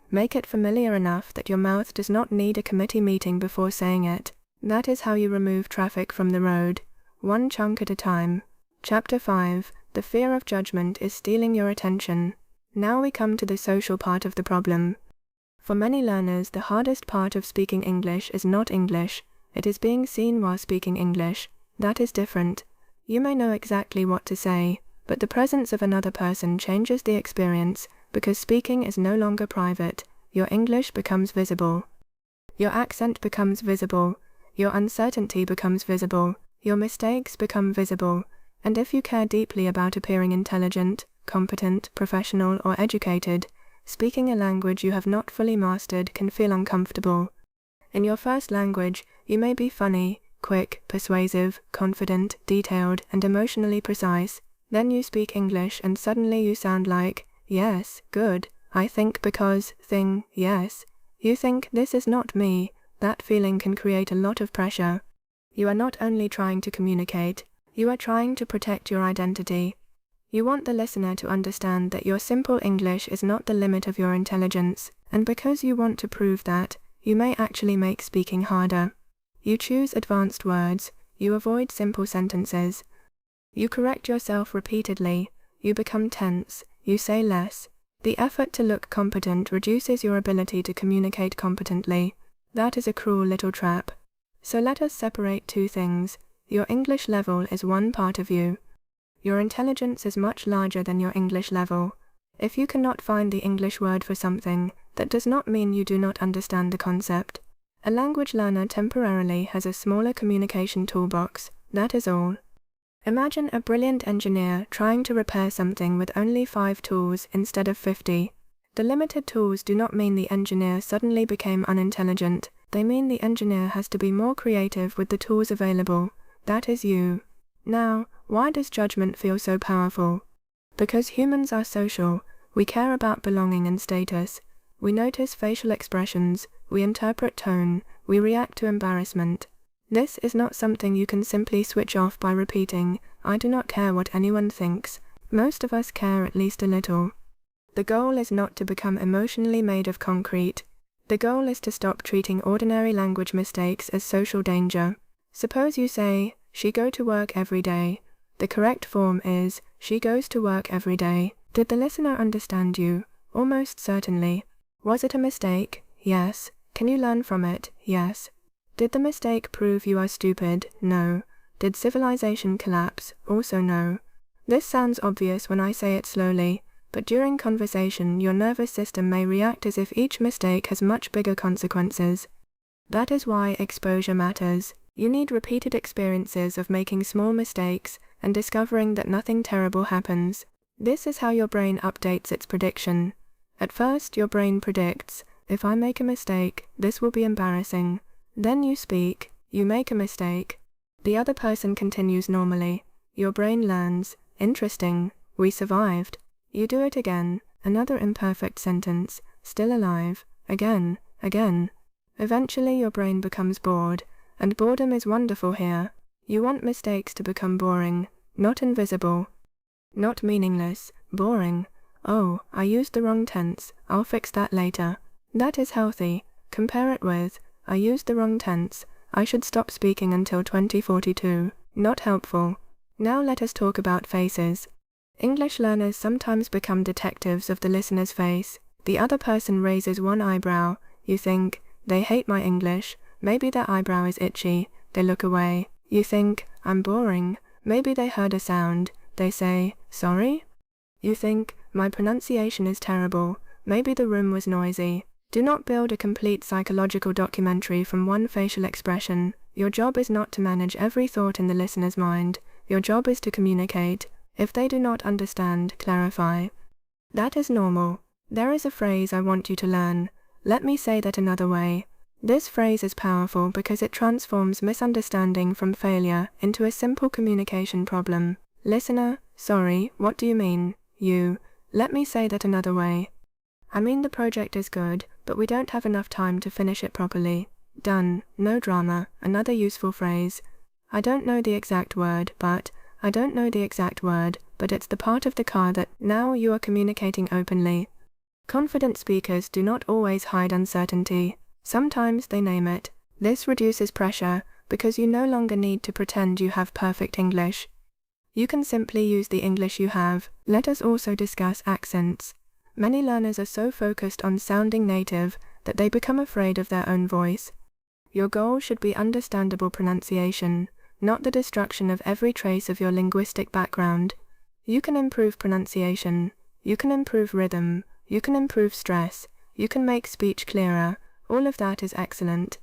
Make it familiar enough that your mouth does not need a committee meeting before saying it. That is how you remove traffic from the road. One chunk at a time. Chapter 5. The fear of judgment is stealing your attention. Now we come to the social part of the problem. For many learners, the hardest part of speaking English is not English. It is being seen while speaking English. That is different. You may know exactly what to say, but the presence of another person changes the experience, because speaking is no longer private. Your English becomes visible. Your accent becomes visible. Your uncertainty becomes visible. Your mistakes become visible. And if you care deeply about appearing intelligent, competent, professional, or educated, speaking a language you have not fully mastered can feel uncomfortable. In your first language, you may be funny, quick, persuasive, confident, detailed, and emotionally precise. Then you speak English and suddenly you sound like, yes, good, I think because, thing, yes. You think, this is not me. That feeling can create a lot of pressure. You are not only trying to communicate, you are trying to protect your identity. You want the listener to understand that your simple English is not the limit of your intelligence, and because you want to prove that, you may actually make speaking harder. You choose advanced words, you avoid simple sentences. You correct yourself repeatedly, you become tense, you say less. The effort to look competent reduces your ability to communicate competently. That is a cruel little trap. So let us separate two things. Your English level is one part of you. Your intelligence is much larger than your English level. If you cannot find the English word for something, that does not mean you do not understand the concept. A language learner temporarily has a smaller communication toolbox, that is all. Imagine a brilliant engineer trying to repair something with only 5 tools instead of 50. The limited tools do not mean the engineer suddenly became unintelligent, they mean the engineer has to be more creative with the tools available. That is you. Now, why does judgment feel so powerful? Because humans are social, we care about belonging and status. We notice facial expressions, we interpret tone, we react to embarrassment. This is not something you can simply switch off by repeating, I do not care what anyone thinks. Most of us care at least a little. The goal is not to become emotionally made of concrete. The goal is to stop treating ordinary language mistakes as social danger. Suppose you say, she go to work every day. The correct form is, she goes to work every day. Did the listener understand you? Almost certainly. Was it a mistake? Yes. Can you learn from it? Yes. Did the mistake prove you are stupid? No. Did civilization collapse? Also no. This sounds obvious when I say it slowly, but during conversation your nervous system may react as if each mistake has much bigger consequences. That is why exposure matters. You need repeated experiences of making small mistakes and discovering that nothing terrible happens. This is how your brain updates its prediction. At first your brain predicts, if I make a mistake, this will be embarrassing. Then you speak, you make a mistake. The other person continues normally. Your brain learns, interesting, we survived. You do it again, another imperfect sentence, still alive, again. Eventually your brain becomes bored, and boredom is wonderful here. You want mistakes to become boring, not invisible, not meaningless, boring. Oh, I used the wrong tense, I'll fix that later. That is healthy. Compare it with, I used the wrong tense, I should stop speaking until 2042. Not helpful. Now let us talk about faces. English learners sometimes become detectives of the listener's face. The other person raises one eyebrow. You think, they hate my English. Maybe their eyebrow is itchy. They look away. You think, I'm boring. Maybe they heard a sound. They say, sorry? You think, my pronunciation is terrible. Maybe the room was noisy. Do not build a complete psychological documentary from one facial expression. Your job is not to manage every thought in the listener's mind. Your job is to communicate. If they do not understand, clarify. That is normal. There is a phrase I want you to learn. Let me say that another way. This phrase is powerful because it transforms misunderstanding from failure into a simple communication problem. Listener, sorry, what do you mean? You. Let me say that another way. I mean the project is good, but we don't have enough time to finish it properly. Done. No drama. Another useful phrase. I don't know the exact word, but it's the part of the car that now you are communicating openly. Confident speakers do not always hide uncertainty. Sometimes they name it. This reduces pressure because you no longer need to pretend you have perfect English. You can simply use the English you have. Let us also discuss accents. Many learners are so focused on sounding native that they become afraid of their own voice. Your goal should be understandable pronunciation, not the destruction of every trace of your linguistic background. You can improve pronunciation, you can improve rhythm, you can improve stress, you can make speech clearer, all of that is excellent.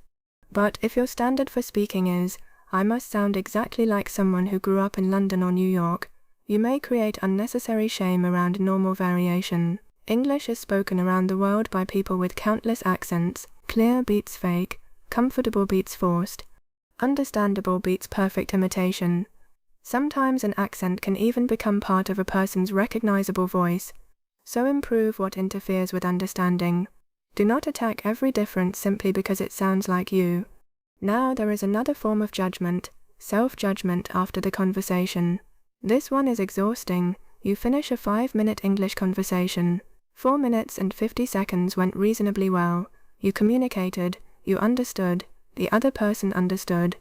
But if your standard for speaking is, I must sound exactly like someone who grew up in London or New York, you may create unnecessary shame around normal variation. English is spoken around the world by people with countless accents. Clear beats fake, comfortable beats forced, understandable beats perfect imitation. Sometimes an accent can even become part of a person's recognizable voice. So improve what interferes with understanding. Do not attack every difference simply because it sounds like you. Now there is another form of judgment, self-judgment after the conversation. This one is exhausting. You finish a 5-minute English conversation. 4 minutes and 50 seconds went reasonably well. You communicated, you understood, the other person understood.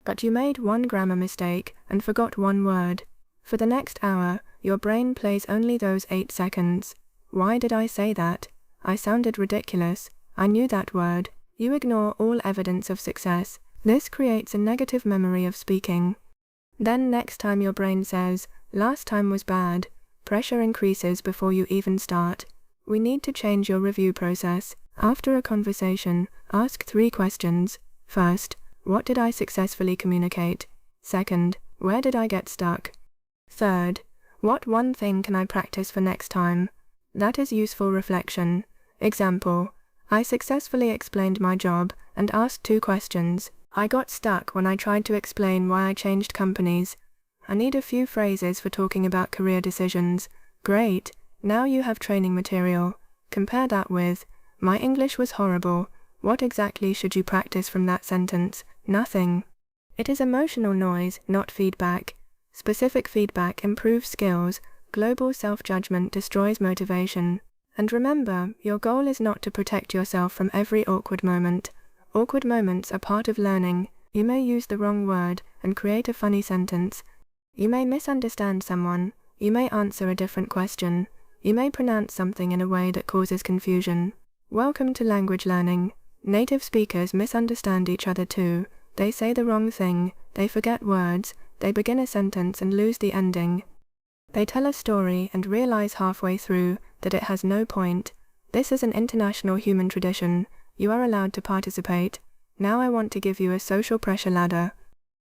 But you made one grammar mistake and forgot one word. For the next hour, your brain plays only those 8 seconds. Why did I say that? I sounded ridiculous. I knew that word. You ignore all evidence of success. This creates a negative memory of speaking. Then next time your brain says, last time was bad, pressure increases before you even start. We need to change your review process. After a conversation, ask 3 questions. First, what did I successfully communicate? Second, where did I get stuck? Third, what one thing can I practice for next time? That is useful reflection. Example, I successfully explained my job and asked 2 questions. I got stuck when I tried to explain why I changed companies. I need a few phrases for talking about career decisions. Great, now you have training material. Compare that with, my English was horrible. What exactly should you practice from that sentence? Nothing. It is emotional noise, not feedback. Specific feedback improves skills. Global self-judgment destroys motivation. And remember, your goal is not to protect yourself from every awkward moment. Awkward moments are part of learning. You may use the wrong word and create a funny sentence. You may misunderstand someone, you may answer a different question, you may pronounce something in a way that causes confusion. Welcome to language learning. Native speakers misunderstand each other too. They say the wrong thing, they forget words, they begin a sentence and lose the ending. They tell a story and realize halfway through that it has no point. This is an international human tradition. You are allowed to participate. Now I want to give you a social pressure ladder.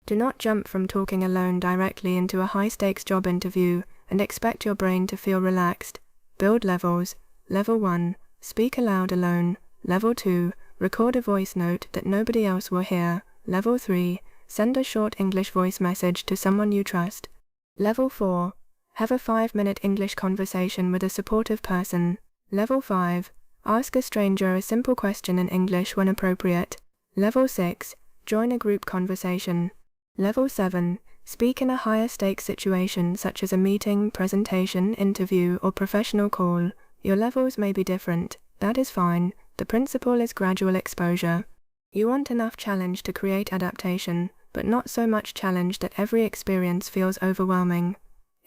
Do not jump from talking alone directly into a high-stakes job interview and expect your brain to feel relaxed. Build levels. Level 1. Speak aloud alone. Level 2. Record a voice note that nobody else will hear. Level 3. Send a short English voice message to someone you trust. Level 4. Have a 5-minute English conversation with a supportive person. Level 5. Ask a stranger a simple question in English when appropriate. Level 6. Join a group conversation. Level 7. Speak in a higher stakes situation such as a meeting, presentation, interview, or professional call. Your levels may be different. That is fine. The principle is gradual exposure. You want enough challenge to create adaptation, but not so much challenge that every experience feels overwhelming.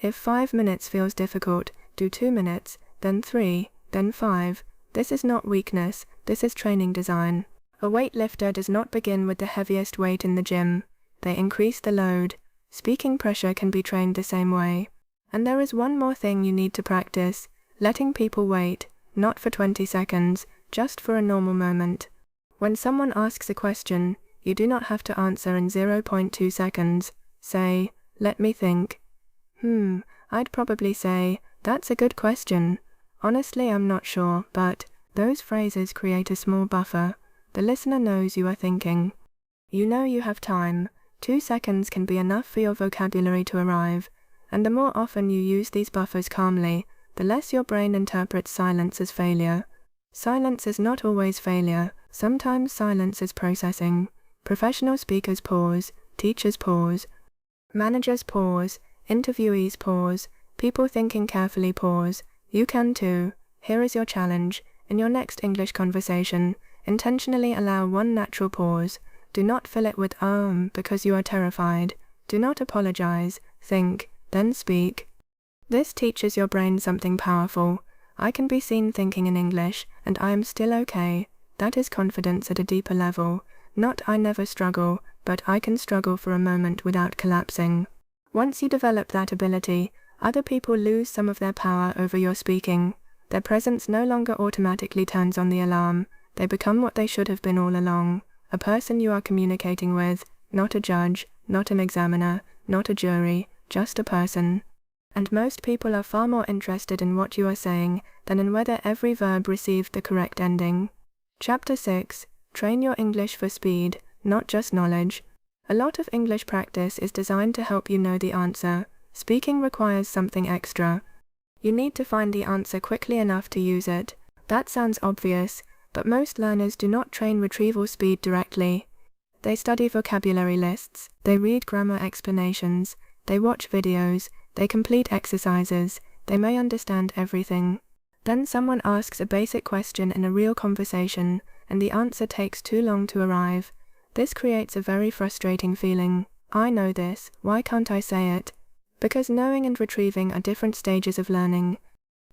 If 5 minutes feels difficult, do 2 minutes, then 3, then 5. This is not weakness, this is training design. A weightlifter does not begin with the heaviest weight in the gym. They increase the load. Speaking pressure can be trained the same way. And there is one more thing you need to practice: letting people wait, not for 20 seconds, just for a normal moment. When someone asks a question, you do not have to answer in 0.2 seconds. Say, "Let me think." I'd probably say, "That's a good question. Honestly, I'm not sure," but those phrases create a small buffer. The listener knows you are thinking. You know you have time. 2 seconds can be enough for your vocabulary to arrive, and the more often you use these buffers calmly, the less your brain interprets silence as failure. Silence is not always failure. Sometimes silence is processing. Professional speakers pause, teachers pause, managers pause, interviewees pause, people thinking carefully pause. You can too. Here is your challenge. In your next English conversation, intentionally allow one natural pause. Do not fill it with because you are terrified. Do not apologize. Think, then speak. This teaches your brain something powerful. I can be seen thinking in English, and I am still okay. That is confidence at a deeper level. Not "I never struggle," but "I can struggle for a moment without collapsing." Once you develop that ability, other people lose some of their power over your speaking. Their presence no longer automatically turns on the alarm. They become what they should have been all along. A person you are communicating with, not a judge, not an examiner, not a jury, just a person. And most people are far more interested in what you are saying than in whether every verb received the correct ending. Chapter 6. Train your English for speed, not just knowledge. A lot of English practice is designed to help you know the answer. Speaking requires something extra. You need to find the answer quickly enough to use it. That sounds obvious, but most learners do not train retrieval speed directly. They study vocabulary lists, they read grammar explanations, they watch videos, they complete exercises, they may understand everything. Then someone asks a basic question in a real conversation, and the answer takes too long to arrive. This creates a very frustrating feeling. I know this, why can't I say it? Because knowing and retrieving are different stages of learning.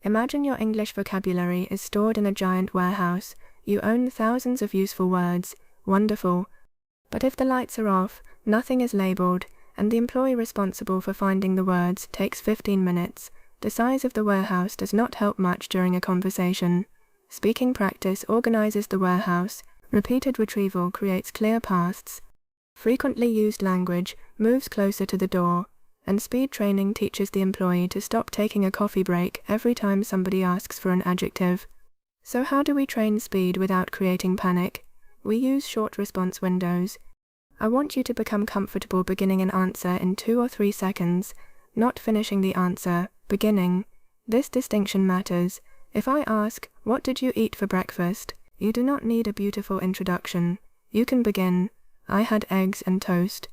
Imagine your English vocabulary is stored in a giant warehouse. You own thousands of useful words. Wonderful. But if the lights are off, nothing is labeled, and the employee responsible for finding the words takes 15 minutes. The size of the warehouse does not help much during a conversation. Speaking practice organizes the warehouse. Repeated retrieval creates clear paths. Frequently used language moves closer to the door. And speed training teaches the employee to stop taking a coffee break every time somebody asks for an adjective. So how do we train speed without creating panic? We use short response windows. I want you to become comfortable beginning an answer in 2 or 3 seconds, not finishing the answer, beginning. This distinction matters. If I ask, "What did you eat for breakfast?" you do not need a beautiful introduction. You can begin, "I had eggs and toast."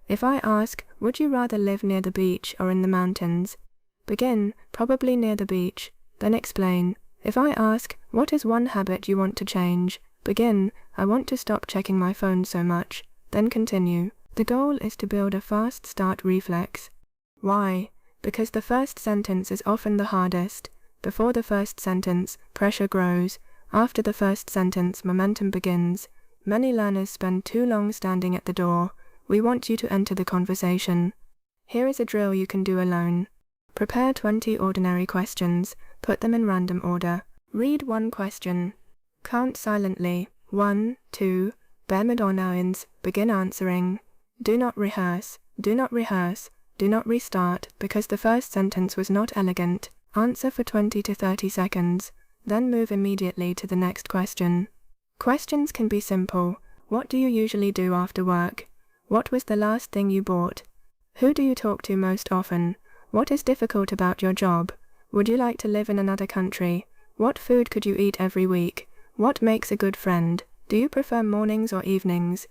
If I ask, "Would you rather live near the beach or in the mountains?" begin, "Probably near the beach," then explain. If I ask, "What is one habit you want to change?" begin, "I want to stop checking my phone so much," then continue. The goal is to build a fast start reflex. Why? Because the first sentence is often the hardest. Before the first sentence, pressure grows. After the first sentence, momentum begins. Many learners spend too long standing at the door. We want you to enter the conversation. Here is a drill you can do alone. Prepare 20 ordinary questions. Put them in random order. Read one question. Count silently. 1, 2, Bermudonains. Begin answering. Do not rehearse. Do not rehearse. Do not restart, because the first sentence was not elegant. Answer for 20 to 30 seconds. Then move immediately to the next question. Questions can be simple. What do you usually do after work? What was the last thing you bought? Who do you talk to most often? What is difficult about your job? Would you like to live in another country? What food could you eat every week? What makes a good friend? Do you prefer mornings or evenings?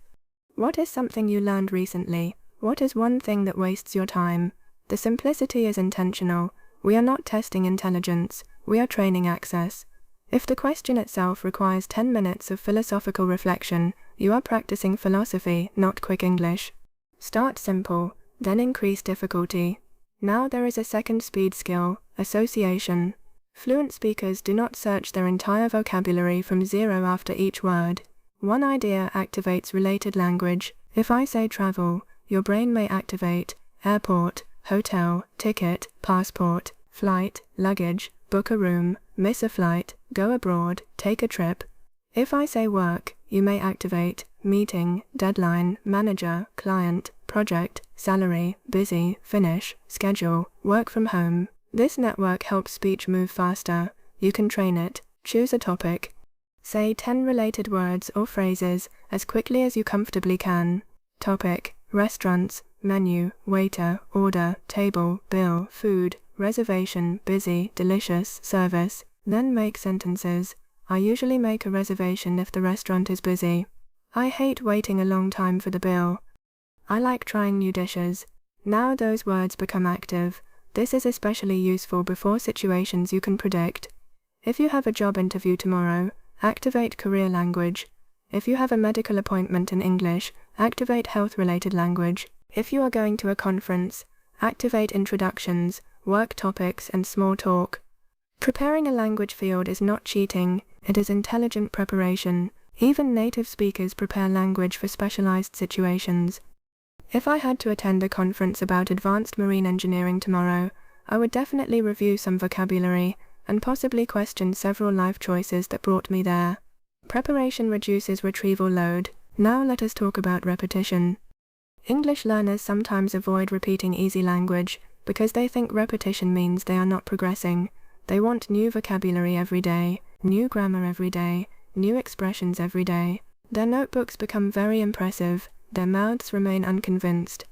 What is something you learned recently? What is one thing that wastes your time? The simplicity is intentional. We are not testing intelligence. We are training access. If the question itself requires 10 minutes of philosophical reflection, you are practicing philosophy, not quick English. Start simple, then increase difficulty. Now there is a second speed skill, association. Fluent speakers do not search their entire vocabulary from zero after each word. One idea activates related language. If I say travel, your brain may activate airport, hotel, ticket, passport, flight, luggage, book a room, miss a flight, go abroad, take a trip. If I say work, you may activate meeting, deadline, manager, client, project, salary, busy, finish, schedule, work from home. This network helps speech move faster. You can train it. Choose a topic. Say 10 related words or phrases as quickly as you comfortably can. Topic: restaurants, menu, waiter, order, table, bill, food, reservation, busy, delicious, service. Then make sentences. I usually make a reservation if the restaurant is busy. I hate waiting a long time for the bill. I like trying new dishes. Now those words become active. This is especially useful before situations you can predict. If you have a job interview tomorrow, activate career language. If you have a medical appointment in English, activate health-related language. If you are going to a conference, activate introductions, work topics, and small talk. Preparing a language field is not cheating, it is intelligent preparation. Even native speakers prepare language for specialized situations. If I had to attend a conference about advanced marine engineering tomorrow, I would definitely review some vocabulary, and possibly question several life choices that brought me there. Preparation reduces retrieval load. Now let us talk about repetition. English learners sometimes avoid repeating easy language, because they think repetition means they are not progressing. They want new vocabulary every day, new grammar every day, new expressions every day. Their notebooks become very impressive. Their mouths remain unconvinced.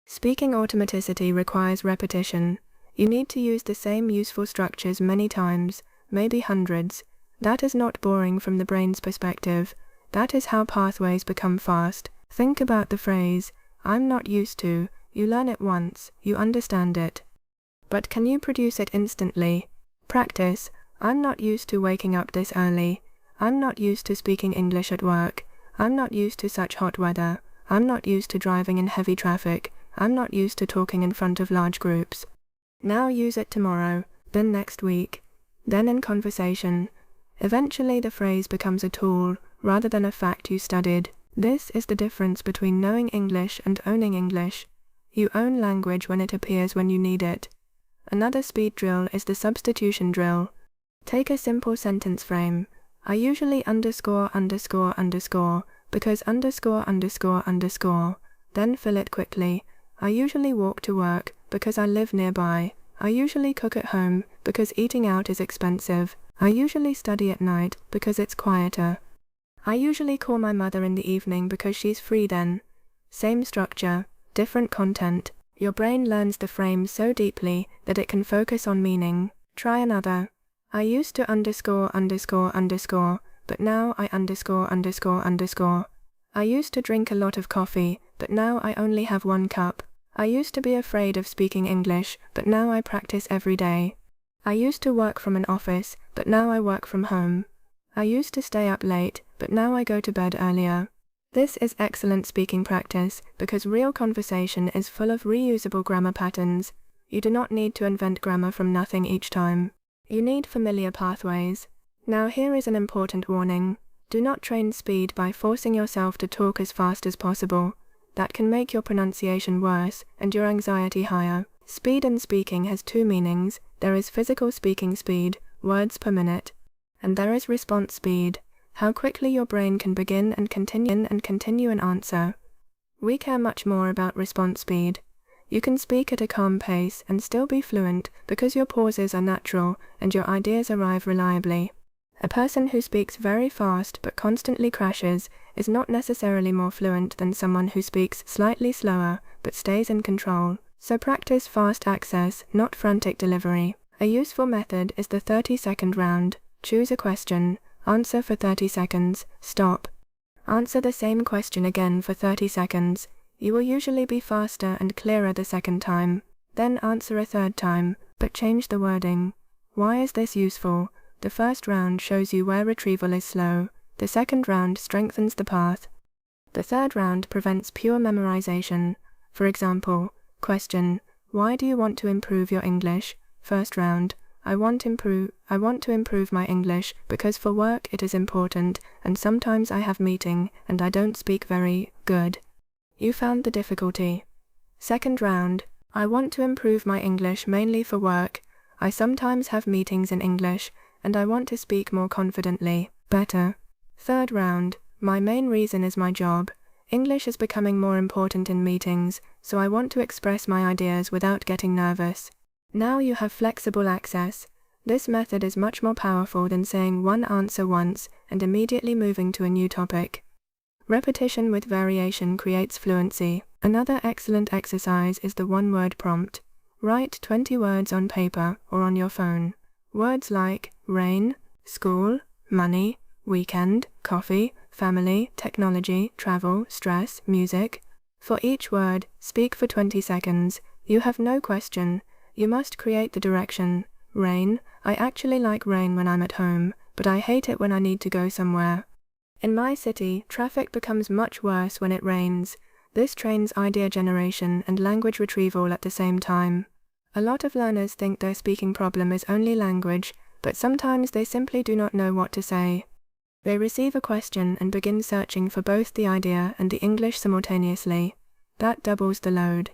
Speaking automaticity requires repetition. You need to use the same useful structures many times, maybe hundreds. That is not boring from the brain's perspective. That is how pathways become fast. Think about the phrase, I'm not used to. You learn it once, you understand it. But can you produce it instantly? Practice. I'm not used to waking up this early. I'm not used to speaking English at work. I'm not used to such hot weather. I'm not used to driving in heavy traffic. I'm not used to talking in front of large groups. Now use it tomorrow, then next week, then in conversation. Eventually the phrase becomes a tool, rather than a fact you studied. This is the difference between knowing English and owning English. You own language when it appears when you need it. Another speed drill is the substitution drill. Take a simple sentence frame. I usually underscore, because underscore, then fill it quickly. I usually walk to work, because I live nearby. I usually cook at home, because eating out is expensive. I usually study at night, because it's quieter. I usually call my mother in the evening because she's free then. Same structure, different content. Your brain learns the frame so deeply that it can focus on meaning. Try another. I used to underscore, but now I underscore. I used to drink a lot of coffee, but now I only have 1 cup. I used to be afraid of speaking English, but now I practice every day. I used to work from an office, but now I work from home. I used to stay up late, but now I go to bed earlier. This is excellent speaking practice because real conversation is full of reusable grammar patterns. You do not need to invent grammar from nothing each time. You need familiar pathways. Now here is an important warning. Do not train speed by forcing yourself to talk as fast as possible. That can make your pronunciation worse and your anxiety higher. Speed in speaking has two meanings. There is physical speaking speed, words per minute, and there is response speed, how quickly your brain can begin and continue an answer. We care much more about response speed. You can speak at a calm pace and still be fluent because your pauses are natural and your ideas arrive reliably. A person who speaks very fast but constantly crashes is not necessarily more fluent than someone who speaks slightly slower but stays in control. So practice fast access, not frantic delivery. A useful method is the 30-second round. Choose a question, answer for 30 seconds, stop. Answer the same question again for 30 seconds. You will usually be faster and clearer the second time. Then answer a third time, but change the wording. Why is this useful? The first round shows you where retrieval is slow. The second round strengthens the path. The third round prevents pure memorization. For example, question: why do you want to improve your English? First round: I want to improve my English because for work it is important and sometimes I have meeting and I don't speak very good. You found the difficulty. Second round: I want to improve my English mainly for work. I sometimes have meetings in English and I want to speak more confidently, better. Third round: my main reason is my job. English is becoming more important in meetings, so I want to express my ideas without getting nervous. Now you have flexible access. This method is much more powerful than saying one answer once and immediately moving to a new topic. Repetition with variation creates fluency. Another excellent exercise is the one-word prompt. Write 20 words on paper or on your phone. Words like rain, school, money, weekend, coffee, family, technology, travel, stress, music. For each word, speak for 20 seconds. You have no question. You must create the direction. Rain: I actually like rain when I'm at home, but I hate it when I need to go somewhere. In my city, traffic becomes much worse when it rains. This trains idea generation and language retrieval at the same time. A lot of learners think their speaking problem is only language, but sometimes they simply do not know what to say. They receive a question and begin searching for both the idea and the English simultaneously. That doubles the load.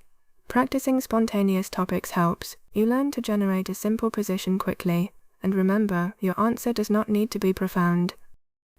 Practicing spontaneous topics helps. You learn to generate a simple position quickly, and remember, your answer does not need to be profound.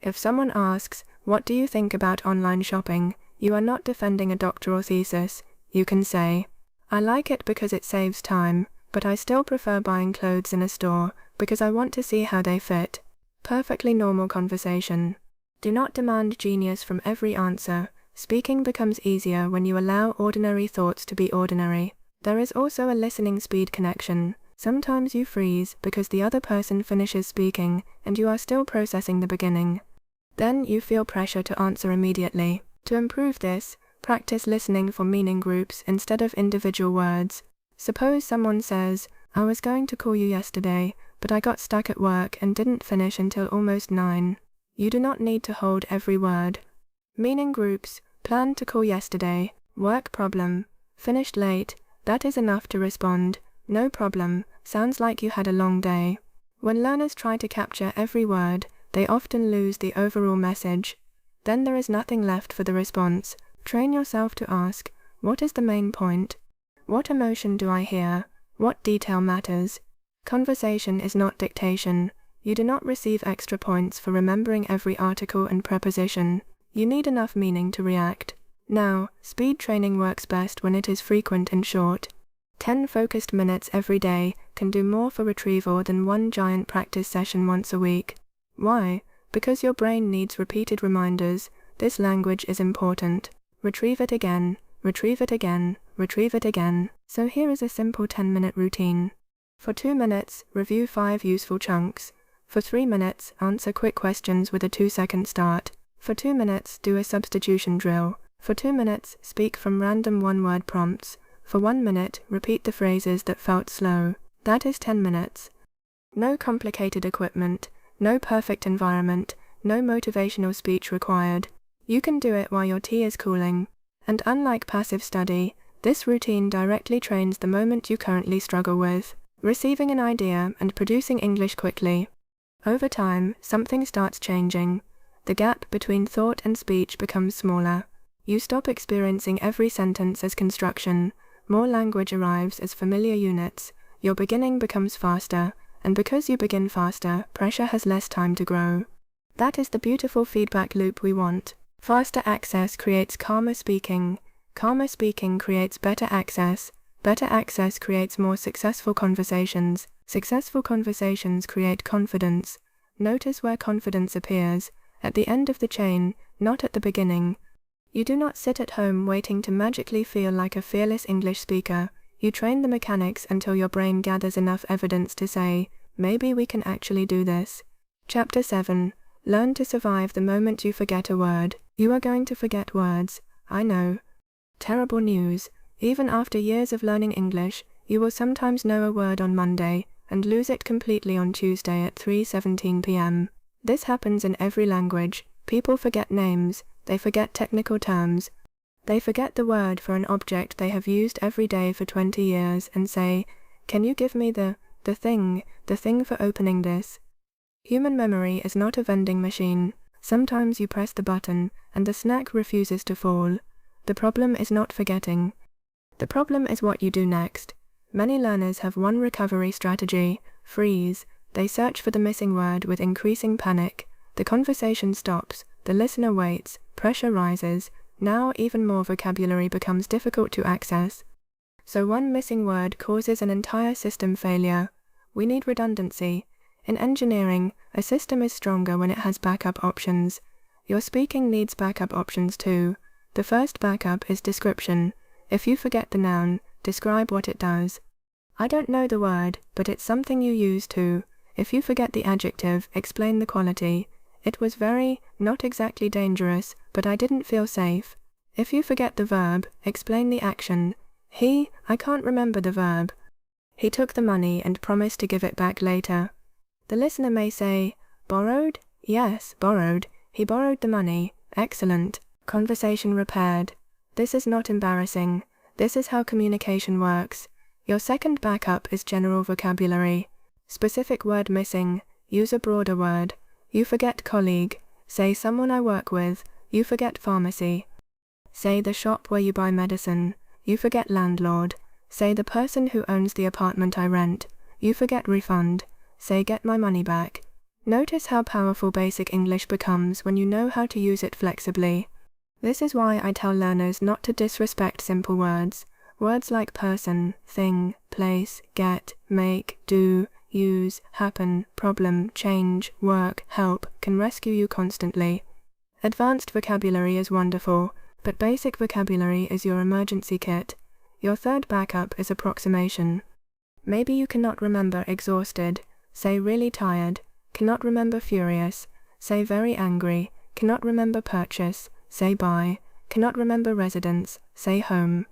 If someone asks, "What do you think about online shopping?" you are not defending a doctoral thesis. You can say, "I like it because it saves time, but I still prefer buying clothes in a store because I want to see how they fit." Perfectly normal conversation. Do not demand genius from every answer. Speaking becomes easier when you allow ordinary thoughts to be ordinary. There is also a listening speed connection. Sometimes you freeze because the other person finishes speaking and you are still processing the beginning. Then you feel pressure to answer immediately. To improve this, practice listening for meaning groups instead of individual words. Suppose someone says, "I was going to call you yesterday, but I got stuck at work and didn't finish until almost 9. You do not need to hold every word. Meaning groups: planned to call yesterday, work problem, finished late. That is enough to respond. No problem, sounds like you had a long day. When learners try to capture every word, they often lose the overall message. Then there is nothing left for the response. Train yourself to ask, what is the main point? What emotion do I hear? What detail matters? Conversation is not dictation. You do not receive extra points for remembering every article and preposition. You need enough meaning to react. Now, speed training works best when it is frequent and short. 10 focused minutes every day can do more for retrieval than one giant practice session once a week. Why? Because your brain needs repeated reminders. This language is important. Retrieve it again, retrieve it again, retrieve it again. So here is a simple 10-minute routine. For 2 minutes, review 5 useful chunks. For 3 minutes, answer quick questions with a 2-second start. For 2 minutes, do a substitution drill. For 2 minutes, speak from random one-word prompts. For 1 minute, repeat the phrases that felt slow. That is 10 minutes. No complicated equipment, no perfect environment, no motivational speech required. You can do it while your tea is cooling. And unlike passive study, This routine directly trains the moment you currently struggle with, receiving an idea and producing English quickly. Over time, something starts changing. The gap between thought and speech becomes smaller. You stop experiencing every sentence as construction. More language arrives as familiar units. Your beginning becomes faster, and because you begin faster, pressure has less time to grow. That is the beautiful feedback loop we want. Faster access creates calmer speaking. Calmer speaking creates better access. Better access creates more successful conversations. Successful conversations create confidence. Notice where confidence appears. At the end of the chain, not at the beginning. You do not sit at home waiting to magically feel like a fearless English speaker. You train the mechanics until your brain gathers enough evidence to say, maybe we can actually do this. Chapter 7. Learn to survive the moment you forget a word. You are going to forget words, I know. Terrible news. Even after years of learning English, you will sometimes know a word on Monday and lose it completely on Tuesday at 3:17 p.m. This happens in every language. People forget names, they forget technical terms. They forget the word for an object they have used every day for 20 years and say, can you give me the thing for opening this? Human memory is not a vending machine. Sometimes you press the button and the snack refuses to fall. The problem is not forgetting. The problem is what you do next. Many learners have one recovery strategy: freeze. They search for the missing word with increasing panic. The conversation stops, the listener waits, pressure rises. Now even more vocabulary becomes difficult to access. So one missing word causes an entire system failure. We need redundancy. In engineering, a system is stronger when it has backup options. Your speaking needs backup options too. The first backup is description. If you forget the noun, describe what it does. I don't know the word, but it's something you use too. If you forget the adjective, explain the quality. It was very, not exactly dangerous, but I didn't feel safe. If you forget the verb, explain the action. I can't remember the verb. He took the money and promised to give it back later. The listener may say, borrowed? Yes, borrowed. He borrowed the money. Excellent. Conversation repaired. This is not embarrassing. This is how communication works. Your second backup is general vocabulary. Specific word missing. Use a broader word. You forget colleague. Say someone I work with. You forget pharmacy. Say the shop where you buy medicine. You forget landlord. Say the person who owns the apartment I rent. You forget refund. Say get my money back. Notice how powerful basic English becomes when you know how to use it flexibly. This is why I tell learners not to disrespect simple words. Words like person, thing, place, get, make, do, use, happen, problem, change, work, help can rescue you constantly. Advanced vocabulary is wonderful, but basic vocabulary is your emergency kit. Your third backup is approximation. Maybe you cannot remember exhausted. Say really tired. Cannot remember furious. Say very angry. Cannot remember purchase. Say buy. Cannot remember residence. Say home.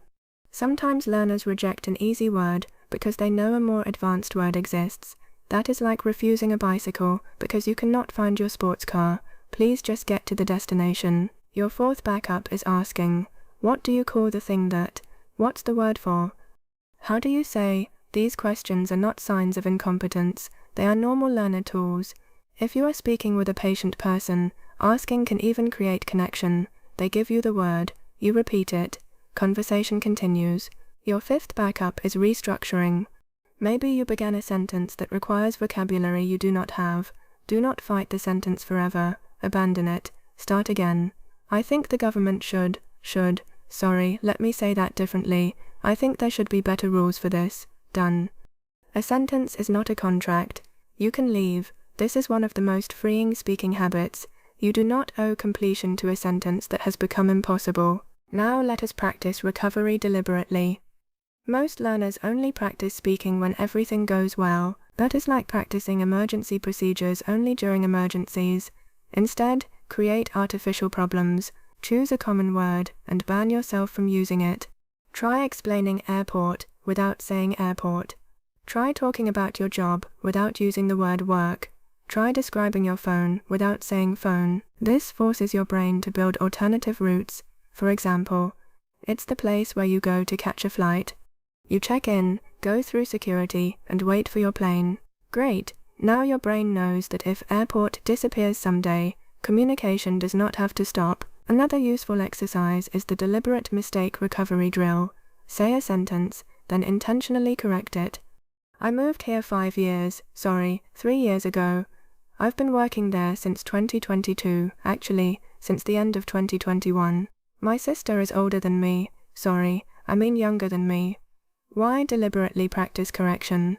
Sometimes learners reject an easy word because they know a more advanced word exists. That is like refusing a bicycle because you cannot find your sports car. Please just get to the destination. Your fourth backup is asking, what do you call the thing that? What's the word for? How do you say? These questions are not signs of incompetence. They are normal learner tools. If you are speaking with a patient person, asking can even create connection. They give you the word. You repeat it. Conversation continues. Your fifth backup is restructuring. Maybe you began a sentence that requires vocabulary you do not have. Do not fight the sentence forever. Abandon it. Start again. I think the government should. Sorry, let me say that differently. I think there should be better rules for this. Done. A sentence is not a contract. You can leave. This is one of the most freeing speaking habits. You do not owe completion to a sentence that has become impossible. Now let us practice recovery deliberately. Most learners only practice speaking when everything goes well. That is like practicing emergency procedures only during emergencies. Instead, create artificial problems. Choose a common word and ban yourself from using it. Try explaining airport without saying airport. Try talking about your job without using the word work. Try describing your phone without saying phone. This forces your brain to build alternative routes. For example, It's the place where you go to catch a flight. You check in, go through security, and wait for your plane. Great, now your brain knows that if airport disappears someday, communication does not have to stop. Another useful exercise is the deliberate mistake recovery drill. Say a sentence, then intentionally correct it. I moved here 3 years ago. I've been working there since 2022, actually, since the end of 2021. My sister is older than me, younger than me. Why deliberately practice correction?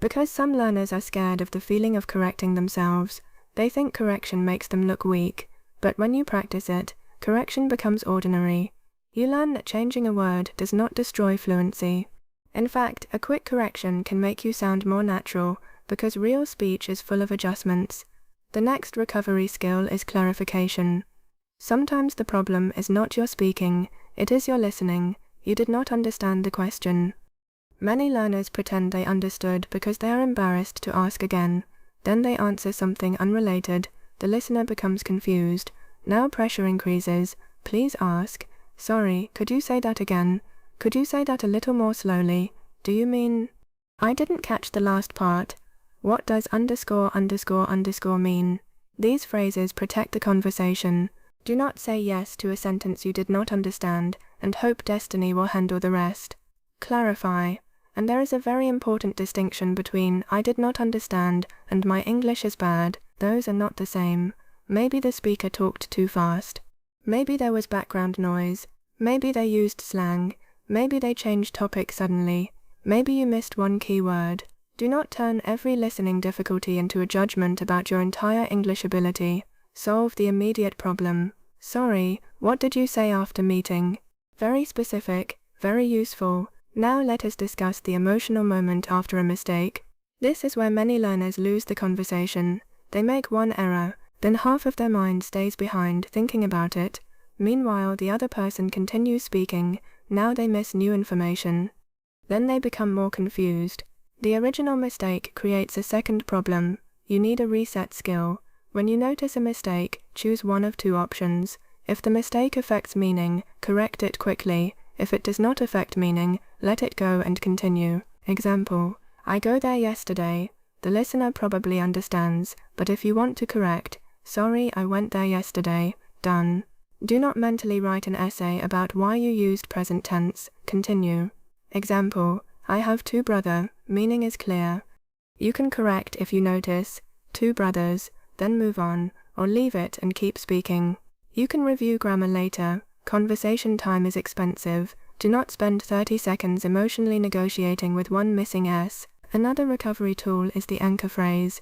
Because some learners are scared of the feeling of correcting themselves. They think correction makes them look weak, but when you practice it, correction becomes ordinary. You learn that changing a word does not destroy fluency. In fact, a quick correction can make you sound more natural, because real speech is full of adjustments. The next recovery skill is clarification. Sometimes the problem is not your speaking, it is your listening. You did not understand the question. Many learners pretend they understood because they are embarrassed to ask again. Then they answer something unrelated. The listener becomes confused. Now pressure increases. Please ask. Sorry, could you say that again? Could you say that a little more slowly? Do you mean? I didn't catch the last part. What does ___ mean? These phrases protect the conversation. Do not say yes to a sentence you did not understand and hope destiny will handle the rest. Clarify. And there is a very important distinction between I did not understand and my English is bad. Those are not the same. Maybe the speaker talked too fast. Maybe there was background noise. Maybe they used slang. Maybe they changed topic suddenly. Maybe you missed one key word. Do not turn every listening difficulty into a judgment about your entire English ability. Solve the immediate problem. Sorry, what did you say after meeting? Very specific, very useful. Now let us discuss the emotional moment after a mistake. This is where many learners lose the conversation. They make one error, then half of their mind stays behind thinking about it. Meanwhile, the other person continues speaking. Now they miss new information. Then they become more confused. The original mistake creates a second problem. You need a reset skill. When you notice a mistake, choose one of two options. If the mistake affects meaning, correct it quickly. If it does not affect meaning, let it go and continue. Example: I go there yesterday. The listener probably understands, but if you want to correct, sorry, I went there yesterday. Done. Do not mentally write an essay about why you used present tense. Continue. Example: I have 2 brothers. Meaning is clear. You can correct if you notice 2 brothers, then move on, or leave it and keep speaking. You can review grammar later. Conversation time is expensive. Do not spend 30 seconds emotionally negotiating with one missing S. Another recovery tool is the anchor phrase.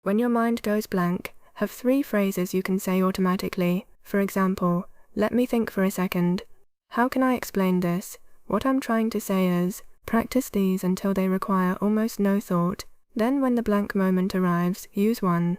When your mind goes blank, have 3 phrases you can say automatically. For example, let me think for a second. How can I explain this? What I'm trying to say is, practice these until they require almost no thought. Then when the blank moment arrives, use one.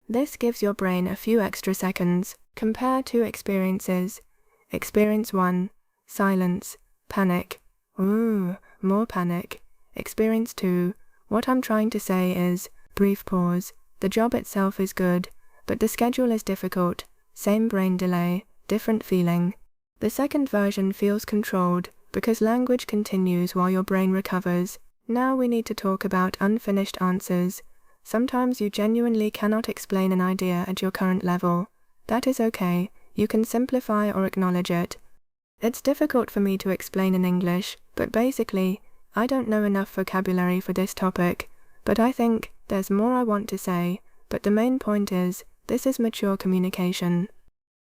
This gives your brain a few extra seconds. Compare 2 experiences. Experience 1, silence, panic. Ooh, more panic. Experience 2, what I'm trying to say is, brief pause. The job itself is good, but the schedule is difficult. Same brain delay, different feeling. The second version feels controlled, because language continues while your brain recovers. Now we need to talk about unfinished answers. Sometimes you genuinely cannot explain an idea at your current level. That is okay, you can simplify or acknowledge it. It's difficult for me to explain in English, but basically, I don't know enough vocabulary for this topic, but I think there's more I want to say, but the main point is, this is mature communication.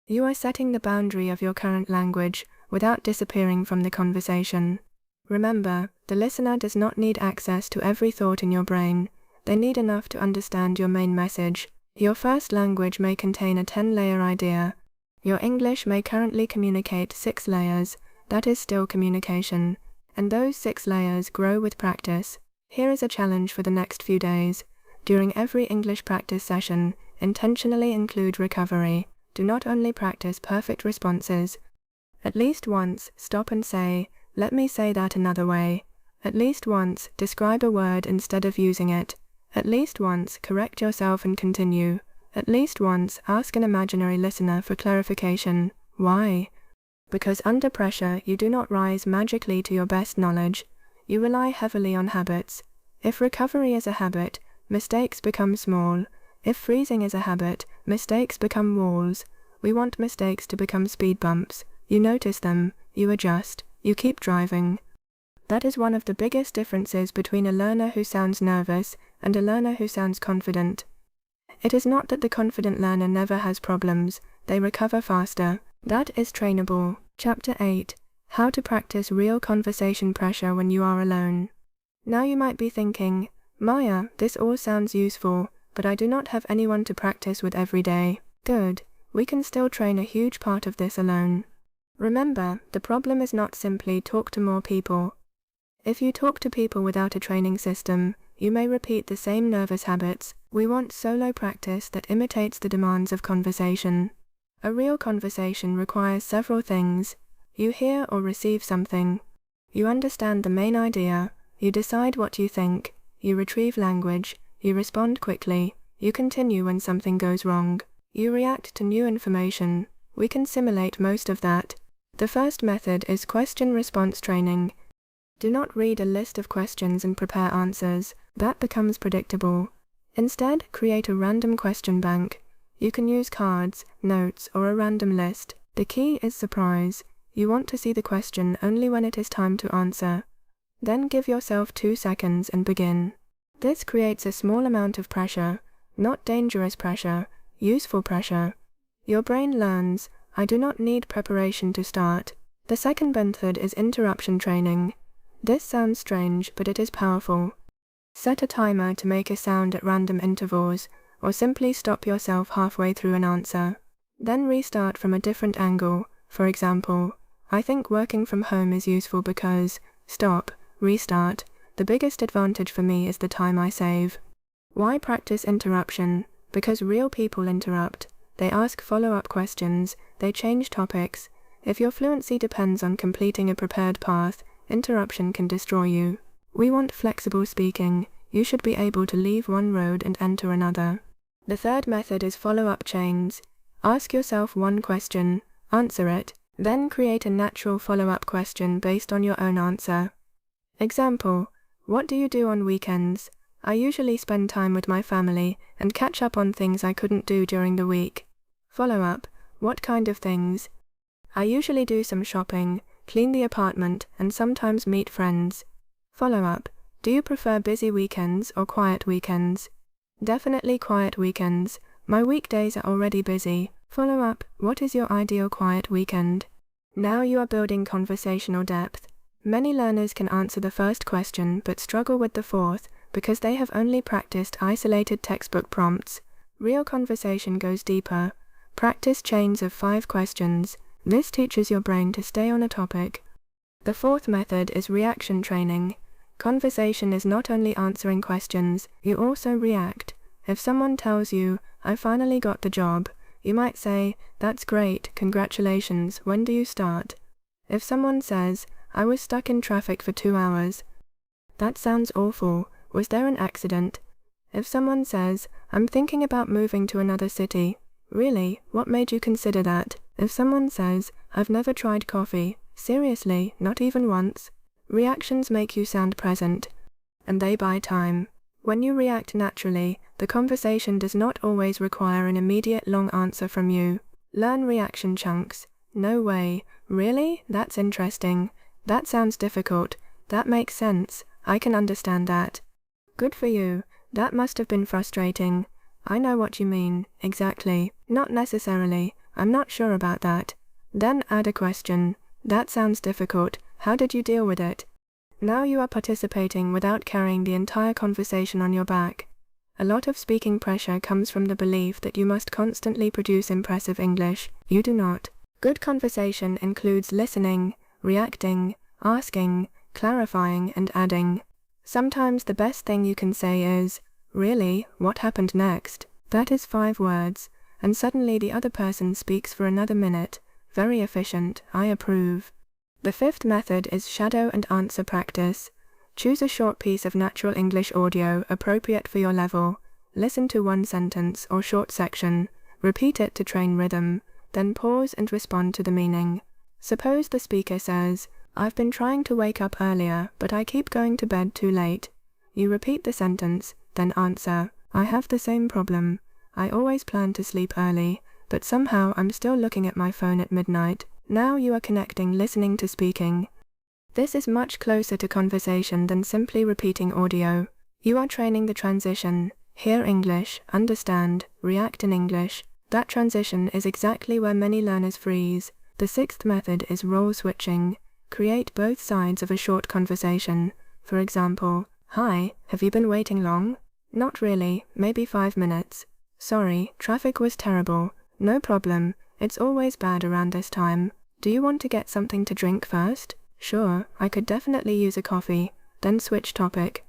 You are setting the boundary of your current language without disappearing from the conversation. Remember, the listener does not need access to every thought in your brain. They need enough to understand your main message. Your first language may contain a 10-layer idea. Your English may currently communicate 6 layers. That is still communication. And those 6 layers grow with practice. Here is a challenge for the next few days. During every English practice session, intentionally include recovery. Do not only practice perfect responses. At least once, stop and say, let me say that another way. At least once, describe a word instead of using it. At least once, correct yourself and continue. At least once, ask an imaginary listener for clarification. Why? Because under pressure you do not rise magically to your best knowledge. You rely heavily on habits. If recovery is a habit, mistakes become small. If freezing is a habit, mistakes become walls. We want mistakes to become speed bumps. You notice them, you adjust, you keep driving. That is one of the biggest differences between a learner who sounds nervous and a learner who sounds confident. It is not that the confident learner never has problems, they recover faster. That is trainable. Chapter 8. How to practice real conversation pressure when you are alone. Now you might be thinking, Maya, this all sounds useful, but I do not have anyone to practice with every day. Good. We can still train a huge part of this alone. Remember, the problem is not simply talk to more people. If you talk to people without a training system, you may repeat the same nervous habits. We want solo practice that imitates the demands of conversation. A real conversation requires several things. You hear or receive something. You understand the main idea. You decide what you think. You retrieve language. You respond quickly. You continue when something goes wrong. You react to new information. We can simulate most of that. The first method is question-response training. Do not read a list of questions and prepare answers. That becomes predictable. Instead, create a random question bank. You can use cards, notes, or a random list. The key is surprise. You want to see the question only when it is time to answer. Then give yourself 2 seconds and begin. This creates a small amount of pressure, not dangerous pressure, useful pressure. Your brain learns, I do not need preparation to start. The second method is interruption training. This sounds strange, but it is powerful. Set a timer to make a sound at random intervals, or simply stop yourself halfway through an answer. Then restart from a different angle. For example, I think working from home is useful because, stop, restart. The biggest advantage for me is the time I save. Why practice interruption? Because real people interrupt. They ask follow-up questions, they change topics. If your fluency depends on completing a prepared path, interruption can destroy you. We want flexible speaking. You should be able to leave one road and enter another. The third method is follow-up chains. Ask yourself one question, answer it, then create a natural follow-up question based on your own answer. Example, what do you do on weekends? I usually spend time with my family and catch up on things I couldn't do during the week. Follow-up, what kind of things? I usually do some shopping, clean the apartment, and sometimes meet friends. Follow-up, do you prefer busy weekends or quiet weekends? Definitely quiet weekends. My weekdays are already busy. Follow-up, what is your ideal quiet weekend? Now you are building conversational depth. Many learners can answer the first question but struggle with the fourth because they have only practiced isolated textbook prompts. Real conversation goes deeper. Practice chains of 5 questions. This teaches your brain to stay on a topic. The fourth method is reaction training. Conversation is not only answering questions, you also react. If someone tells you, I finally got the job, you might say, that's great, congratulations, when do you start? If someone says, I was stuck in traffic for 2 hours. That sounds awful, was there an accident? If someone says, I'm thinking about moving to another city. Really, what made you consider that? If someone says, I've never tried coffee. Seriously, not even once? Reactions make you sound present, and they buy time. When you react naturally, the conversation does not always require an immediate long answer from you. Learn reaction chunks. No way. Really? That's interesting. That sounds difficult. That makes sense. I can understand that. Good for you. That must have been frustrating. I know what you mean. Exactly. Not necessarily. I'm not sure about that. Then add a question. That sounds difficult. How did you deal with it? Now you are participating without carrying the entire conversation on your back. A lot of speaking pressure comes from the belief that you must constantly produce impressive English. You do not. Good conversation includes listening, reacting, asking, clarifying, and adding. Sometimes the best thing you can say is, really, what happened next? That is 5 words, and suddenly the other person speaks for another minute. Very efficient, I approve. The fifth method is shadow and answer practice. Choose a short piece of natural English audio appropriate for your level. Listen to one sentence or short section. Repeat it to train rhythm. Then pause and respond to the meaning. Suppose the speaker says, "I've been trying to wake up earlier, but I keep going to bed too late." You repeat the sentence, then answer, "I have the same problem. I always plan to sleep early, but somehow I'm still looking at my phone at midnight." Now you are connecting listening to speaking. This is much closer to conversation than simply repeating audio. You are training the transition. Hear English, understand, react in English. That transition is exactly where many learners freeze. The sixth method is role switching. Create both sides of a short conversation. For example, "Hi, have you been waiting long?" "Not really, maybe 5 minutes." "Sorry, traffic was terrible." "No problem, it's always bad around this time." "Do you want to get something to drink first?" "Sure, I could definitely use a coffee." Then switch topic.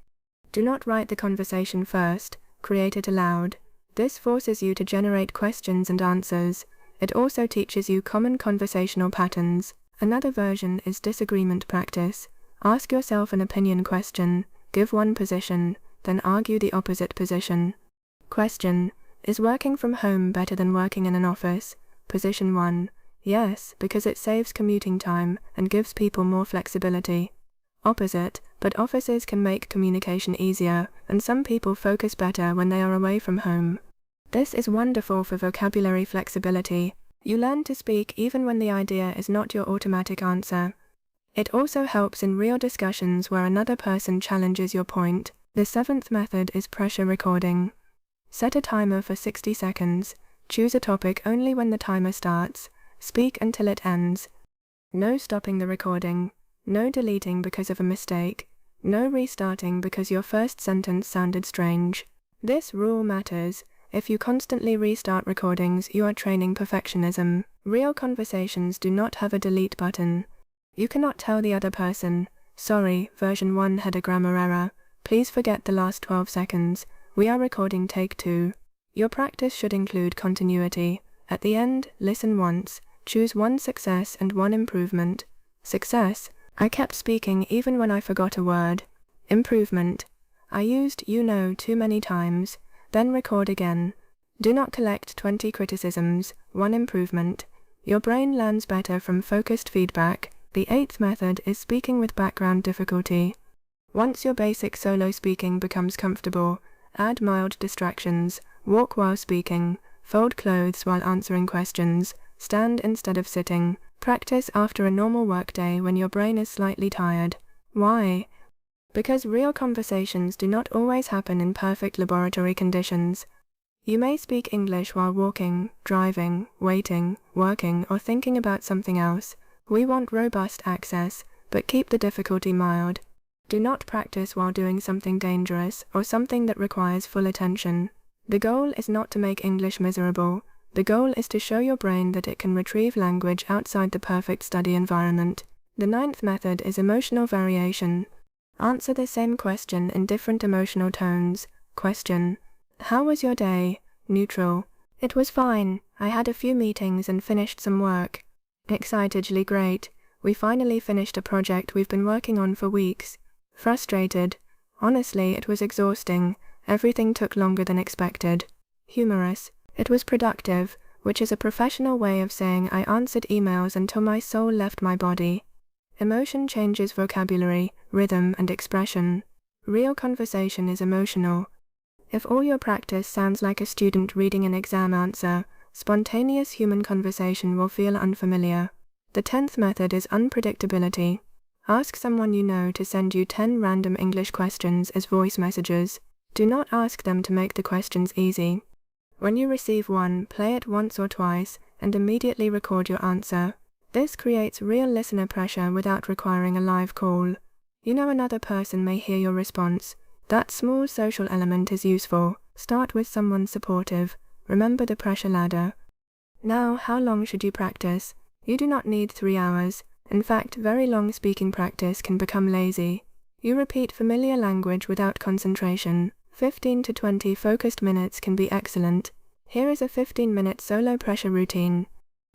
Do not write the conversation first, create it aloud. This forces you to generate questions and answers. It also teaches you common conversational patterns. Another version is disagreement practice. Ask yourself an opinion question, give one position, then argue the opposite position. Question: is working from home better than working in an office? Position 1: yes, because it saves commuting time and gives people more flexibility. Opposite: but offices can make communication easier, and some people focus better when they are away from home. This is wonderful for vocabulary flexibility. You learn to speak even when the idea is not your automatic answer. It also helps in real discussions where another person challenges your point. The seventh method is pressure recording. Set a timer for 60 seconds. Choose a topic only when the timer starts. Speak until it ends. No stopping the recording. No deleting because of a mistake. No restarting because your first sentence sounded strange. This rule matters. If you constantly restart recordings, you are training perfectionism. Real conversations do not have a delete button. You cannot tell the other person, "Sorry, version 1 had a grammar error. Please forget the last 12 seconds. We are recording take 2. Your practice should include continuity. At the end, listen once. Choose one success and one improvement. Success: I kept speaking even when I forgot a word. Improvement: I used "you know" too many times. Then record again. Do not collect 20 criticisms. One improvement. Your brain learns better from focused feedback. The eighth method is speaking with background difficulty. Once your basic solo speaking becomes comfortable, add mild distractions. Walk while speaking. Fold clothes while answering questions. Stand instead of sitting. Practice after a normal workday when your brain is slightly tired. Why? Because real conversations do not always happen in perfect laboratory conditions. You may speak English while walking, driving, waiting, working, or thinking about something else. We want robust access, but keep the difficulty mild. Do not practice while doing something dangerous or something that requires full attention. The goal is not to make English miserable. The goal is to show your brain that it can retrieve language outside the perfect study environment. The ninth method is emotional variation. Answer the same question in different emotional tones. Question: how was your day? Neutral: it was fine. I had a few meetings and finished some work. Excitedly: great. We finally finished a project we've been working on for weeks. Frustrated: honestly, it was exhausting. Everything took longer than expected. Humorous: it was productive, which is a professional way of saying I answered emails until my soul left my body. Emotion changes vocabulary, rhythm, and expression. Real conversation is emotional. If all your practice sounds like a student reading an exam answer, spontaneous human conversation will feel unfamiliar. The 10th method is unpredictability. Ask someone you know to send you 10 random English questions as voice messages. Do not ask them to make the questions easy. When you receive one, play it once or twice, and immediately record your answer. This creates real listener pressure without requiring a live call. You know another person may hear your response. That small social element is useful. Start with someone supportive. Remember the pressure ladder. Now, how long should you practice? You do not need 3 hours. In fact, very long speaking practice can become lazy. You repeat familiar language without concentration. 15 to 20 focused minutes can be excellent. Here is a 15-minute solo pressure routine.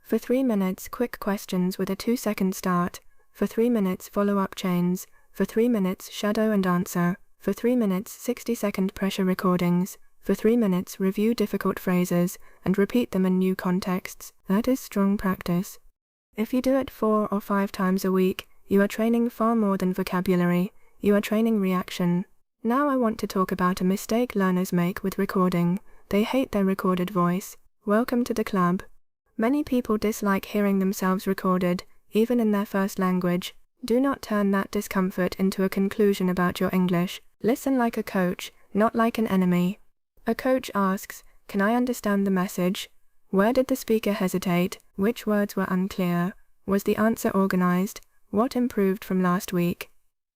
For 3 minutes, quick questions with a 2-second start. For 3 minutes, follow-up chains. For 3 minutes, shadow and answer. For 3 minutes, 60-second pressure recordings. For 3 minutes, review difficult phrases and repeat them in new contexts. That is strong practice. If you do it 4 or 5 times a week, you are training far more than vocabulary, you are training reaction. Now I want to talk about a mistake learners make with recording. They hate their recorded voice. Welcome to the club. Many people dislike hearing themselves recorded, even in their first language. Do not turn that discomfort into a conclusion about your English. Listen like a coach, not like an enemy. A coach asks, "Can I understand the message? Where did the speaker hesitate? Which words were unclear? Was the answer organized? What improved from last week?"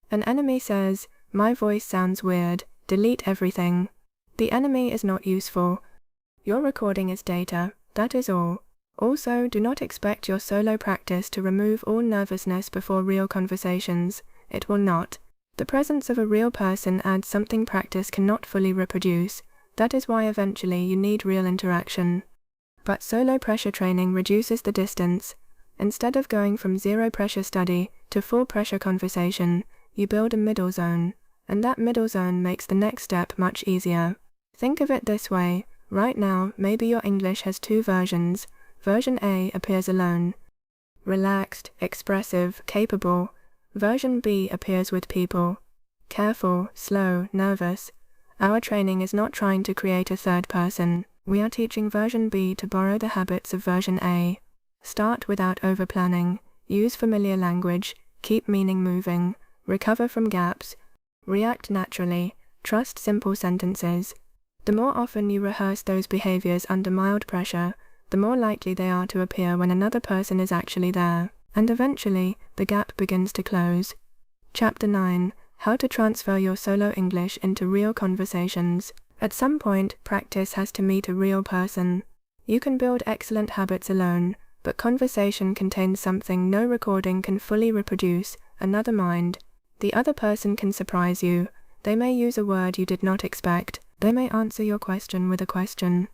An enemy says, "My voice sounds weird, delete everything." The enemy is not useful. Your recording is data, that is all. Also, do not expect your solo practice to remove all nervousness before real conversations. It will not. The presence of a real person adds something practice cannot fully reproduce. That is why eventually you need real interaction. But solo pressure training reduces the distance. Instead of going from zero pressure study to full pressure conversation, you build a middle zone, and that middle zone makes the next step much easier. Think of it this way. Right now, maybe your English has 2 versions. Version A appears alone, relaxed, expressive, capable. Version B appears with people, careful, slow, nervous. Our training is not trying to create a third person. We are teaching version B to borrow the habits of version A. Start without over-planning, use familiar language, keep meaning moving, recover from gaps, react naturally, trust simple sentences. The more often you rehearse those behaviors under mild pressure, the more likely they are to appear when another person is actually there, and eventually, the gap begins to close. Chapter 9: How to transfer your solo English into real conversations. At some point, practice has to meet a real person. You can build excellent habits alone, but conversation contains something no recording can fully reproduce, another mind. The other person can surprise you. They may use a word you did not expect. They may answer your question with a question.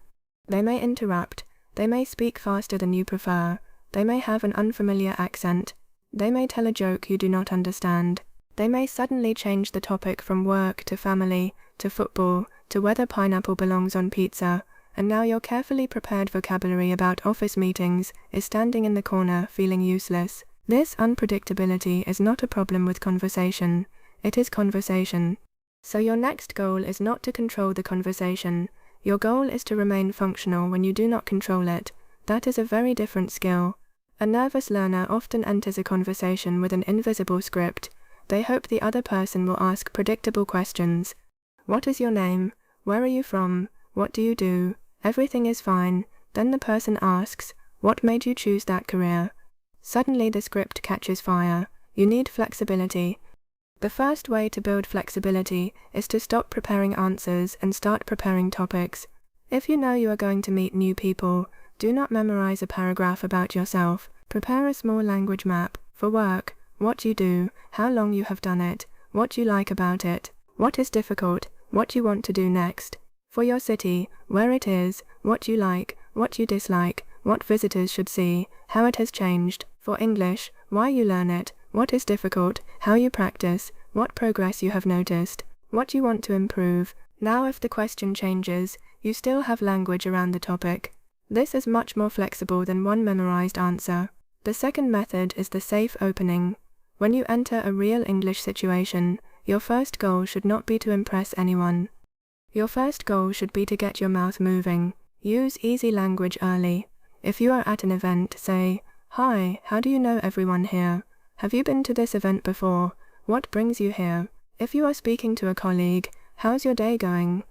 They may interrupt. They may speak faster than you prefer. They may have an unfamiliar accent. They may tell a joke you do not understand. They may suddenly change the topic from work to family, to football, to whether pineapple belongs on pizza, and now your carefully prepared vocabulary about office meetings is standing in the corner feeling useless. This unpredictability is not a problem with conversation. It is conversation. So your next goal is not to control the conversation. Your goal is to remain functional when you do not control it. That is a very different skill. A nervous learner often enters a conversation with an invisible script. They hope the other person will ask predictable questions. What is your name? Where are you from? What do you do? Everything is fine. Then the person asks, what made you choose that career? Suddenly the script catches fire. You need flexibility. The first way to build flexibility is to stop preparing answers and start preparing topics. If you know you are going to meet new people, do not memorize a paragraph about yourself. Prepare a small language map. For work, what you do, how long you have done it, what you like about it, what is difficult, what you want to do next. For your city, where it is, what you like, what you dislike, what visitors should see, how it has changed. For English, why you learn it, what is difficult, how you practice, what progress you have noticed, what you want to improve. Now if the question changes, you still have language around the topic. This is much more flexible than one memorized answer. The second method is the safe opening. When you enter a real English situation, your first goal should not be to impress anyone. Your first goal should be to get your mouth moving. Use easy language early. If you are at an event, say, "Hi, how do you know everyone here? Have you been to this event before? What brings you here?" If you are speaking to a colleague, "How's your day going?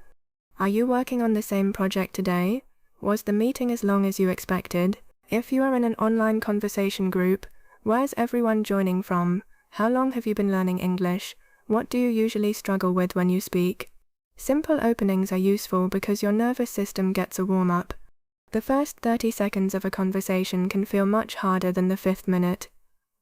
Are you working on the same project today? Was the meeting as long as you expected?" If you are in an online conversation group, "Where's everyone joining from? How long have you been learning English? What do you usually struggle with when you speak?" Simple openings are useful because your nervous system gets a warm-up. The first 30 seconds of a conversation can feel much harder than the 5th minute.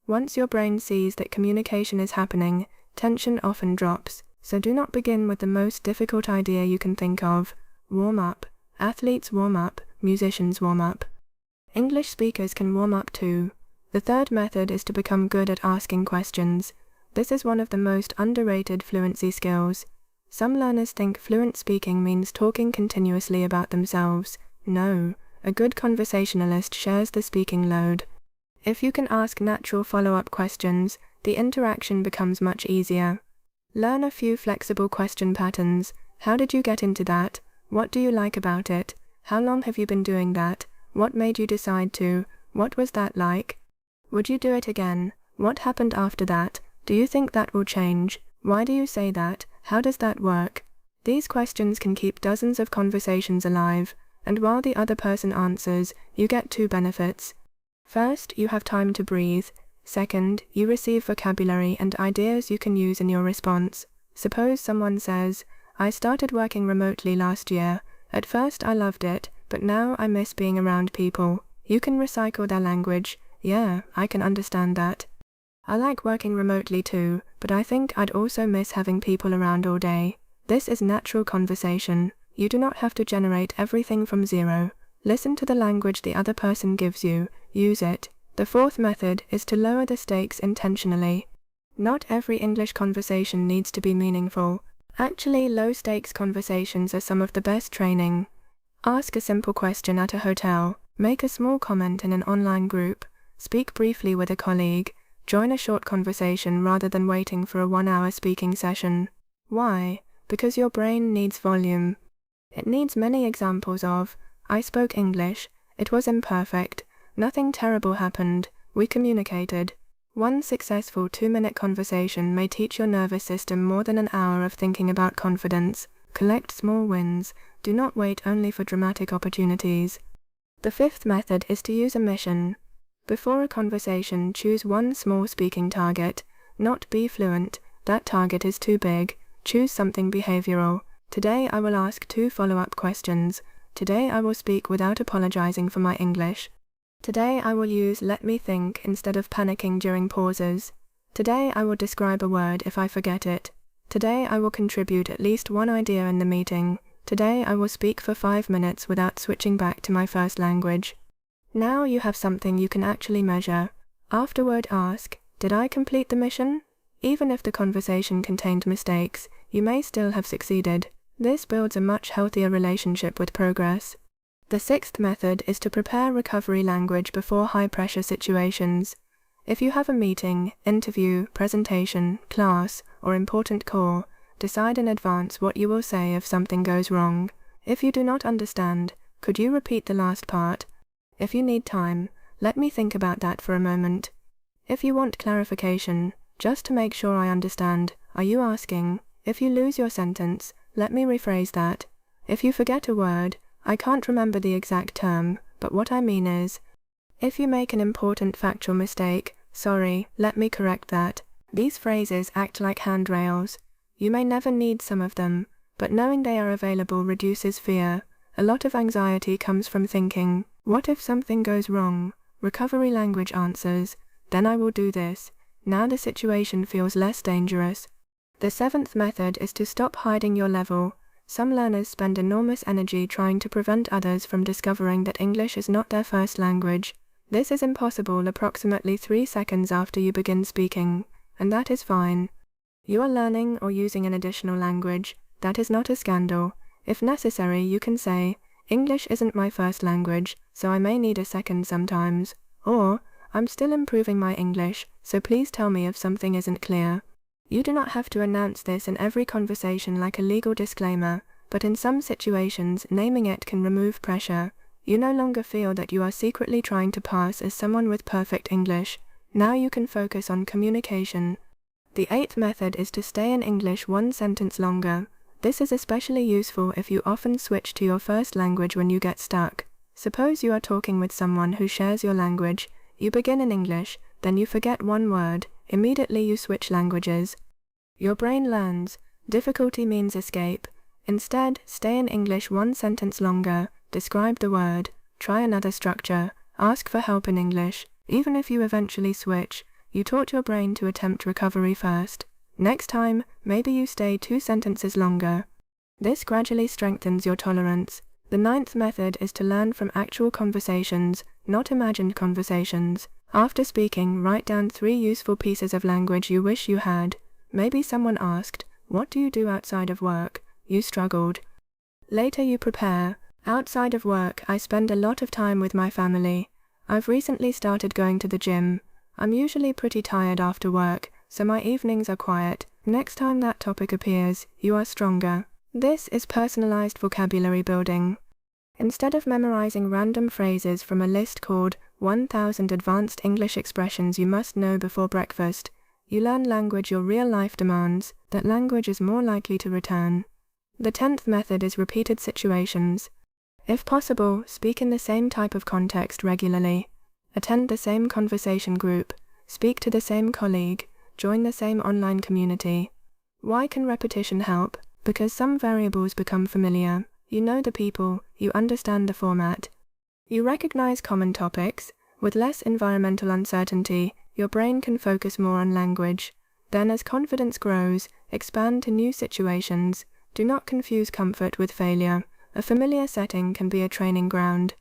Once your brain sees that communication is happening, tension often drops. So do not begin with the most difficult idea you can think of. Warm up. Athletes warm up, musicians warm up. English speakers can warm up too. The third method is to become good at asking questions. This is one of the most underrated fluency skills. Some learners think fluent speaking means talking continuously about themselves. No, a good conversationalist shares the speaking load. If you can ask natural follow-up questions, the interaction becomes much easier. Learn a few flexible question patterns. How did you get into that? What do you like about it? How long have you been doing that? What made you decide to? What was that like? Would you do it again? What happened after that? Do you think that will change? Why do you say that? How does that work? These questions can keep dozens of conversations alive, and while the other person answers, you get two benefits. First, you have time to breathe. Second, you receive vocabulary and ideas you can use in your response. Suppose someone says, "I started working remotely last year. At first I loved it, but now I miss being around people." You can recycle their language. "Yeah, I can understand that. I like working remotely too, but I think I'd also miss having people around all day." This is natural conversation. You do not have to generate everything from zero. Listen to the language the other person gives you. Use it. The fourth method is to lower the stakes intentionally. Not every English conversation needs to be meaningful. Actually, low-stakes conversations are some of the best training. Ask a simple question at a hotel. Make a small comment in an online group. Speak briefly with a colleague. Join a short conversation rather than waiting for a 1-hour speaking session. Why? Because your brain needs volume. It needs many examples of, "I spoke English. It was imperfect. Nothing terrible happened. We communicated." One successful 2-minute conversation may teach your nervous system more than an hour of thinking about confidence. Collect small wins. Do not wait only for dramatic opportunities. The fifth method is to use a mission. Before a conversation, choose one small speaking target. Not be fluent. That target is too big. Choose something behavioral. Today I will ask 2 follow-up questions. Today I will speak without apologizing for my English. Today I will use "let me think" instead of panicking during pauses. Today I will describe a word if I forget it. Today I will contribute at least one idea in the meeting. Today I will speak for 5 minutes without switching back to my first language. Now you have something you can actually measure. Afterward ask, "Did I complete the mission?" Even if the conversation contained mistakes, you may still have succeeded. This builds a much healthier relationship with progress. The sixth method is to prepare recovery language before high-pressure situations. If you have a meeting, interview, presentation, class, or important call, decide in advance what you will say if something goes wrong. If you do not understand, could you repeat the last part? If you need time, let me think about that for a moment. If you want clarification, just to make sure I understand, are you asking? If you lose your sentence, let me rephrase that. If you forget a word, I can't remember the exact term, but what I mean is. If you make an important factual mistake, "Sorry, let me correct that." These phrases act like handrails. You may never need some of them, but knowing they are available reduces fear. A lot of anxiety comes from thinking, "What if something goes wrong?" Recovery language answers, "Then I will do this." Now the situation feels less dangerous. The seventh method is to stop hiding your level. Some learners spend enormous energy trying to prevent others from discovering that English is not their first language. This is impossible approximately 3 seconds after you begin speaking, and that is fine. You are learning or using an additional language. That is not a scandal. If necessary, you can say, "English isn't my first language, so I may need a second sometimes." Or, "I'm still improving my English, so please tell me if something isn't clear." You do not have to announce this in every conversation like a legal disclaimer, but in some situations naming it can remove pressure. You no longer feel that you are secretly trying to pass as someone with perfect English. Now you can focus on communication. The eighth method is to stay in English 1 sentence longer. This is especially useful if you often switch to your first language when you get stuck. Suppose you are talking with someone who shares your language. You begin in English, then you forget one word. Immediately you switch languages. Your brain learns. Difficulty means escape. Instead, stay in English 1 sentence longer. Describe the word. Try another structure. Ask for help in English. Even if you eventually switch, you taught your brain to attempt recovery first. Next time, maybe you stay 2 sentences longer. This gradually strengthens your tolerance. The ninth method is to learn from actual conversations, not imagined conversations. After speaking, write down 3 useful pieces of language you wish you had. Maybe someone asked, "What do you do outside of work?" You struggled. Later you prepare. "Outside of work, I spend a lot of time with my family. I've recently started going to the gym. I'm usually pretty tired after work, so my evenings are quiet. Next time that topic appears, you are stronger. This is personalized vocabulary building. Instead of memorizing random phrases from a list called 1000 Advanced English Expressions You Must Know Before Breakfast, you learn language your real life demands, that language is more likely to return. The 10th method is repeated situations. If possible, speak in the same type of context regularly. Attend the same conversation group, speak to the same colleague, join the same online community. Why can repetition help? Because some variables become familiar. You know the people, you understand the format. You recognize common topics. With less environmental uncertainty, your brain can focus more on language. Then as confidence grows, expand to new situations. Do not confuse comfort with failure. A familiar setting can be a training ground.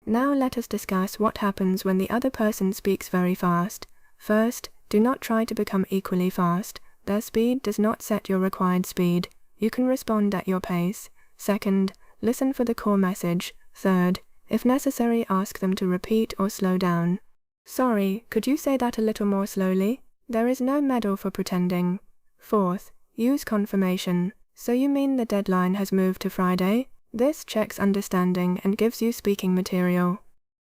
Now let us discuss what happens when the other person speaks very fast. First, do not try to become equally fast. Their speed does not set your required speed. You can respond at your pace. Second, listen for the core message. Third, if necessary, ask them to repeat or slow down. Sorry, could you say that a little more slowly? There is no medal for pretending. Fourth, use confirmation. So you mean the deadline has moved to Friday? This checks understanding and gives you speaking material.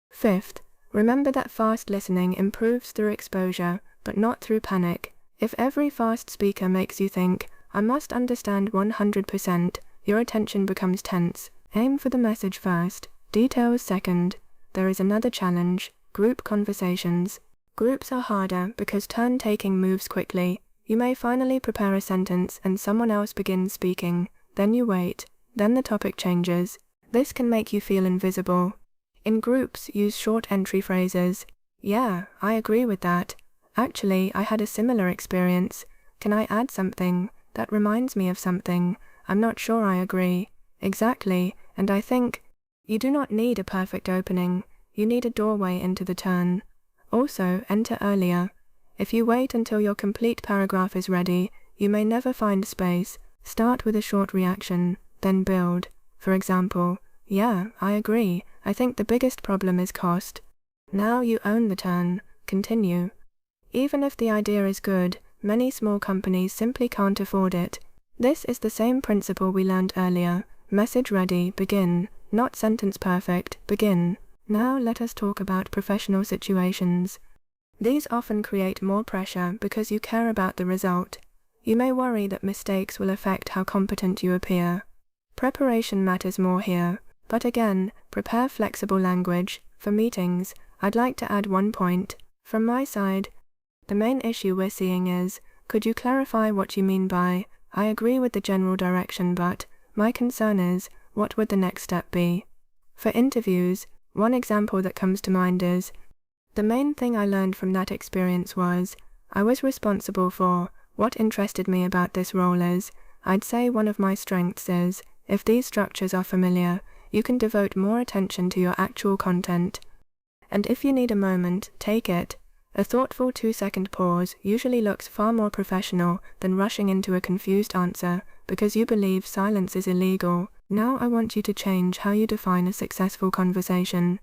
Fifth, remember that fast listening improves through exposure, but not through panic. If every fast speaker makes you think, I must understand 100%, your attention becomes tense. Aim for the message first, details second. There is another challenge, group conversations. Groups are harder because turn-taking moves quickly. You may finally prepare a sentence and someone else begins speaking, then you wait, then the topic changes. This can make you feel invisible. In groups, use short entry phrases. Yeah, I agree with that. Actually, I had a similar experience. Can I add something? That reminds me of something. I'm not sure I agree. Exactly, and I think. You do not need a perfect opening. You need a doorway into the turn. Also, enter earlier. If you wait until your complete paragraph is ready, you may never find space. Start with a short reaction, then build. For example, yeah, I agree. I think the biggest problem is cost. Now you own the turn. Continue. Even if the idea is good, many small companies simply can't afford it. This is the same principle we learned earlier. Message ready, begin. Not sentence perfect, begin. Now let us talk about professional situations. These often create more pressure because you care about the result. You may worry that mistakes will affect how competent you appear. Preparation matters more here, but again, prepare flexible language. For meetings, I'd like to add one point. From my side, the main issue we're seeing is, could you clarify what you mean by, I agree with the general direction but, my concern is, what would the next step be? For interviews, one example that comes to mind is, the main thing I learned from that experience was, I was responsible for, what interested me about this role is, I'd say one of my strengths is, if these structures are familiar, you can devote more attention to your actual content. And if you need a moment, take it. A thoughtful 2-second pause usually looks far more professional than rushing into a confused answer because you believe silence is illegal. Now I want you to change how you define a successful conversation.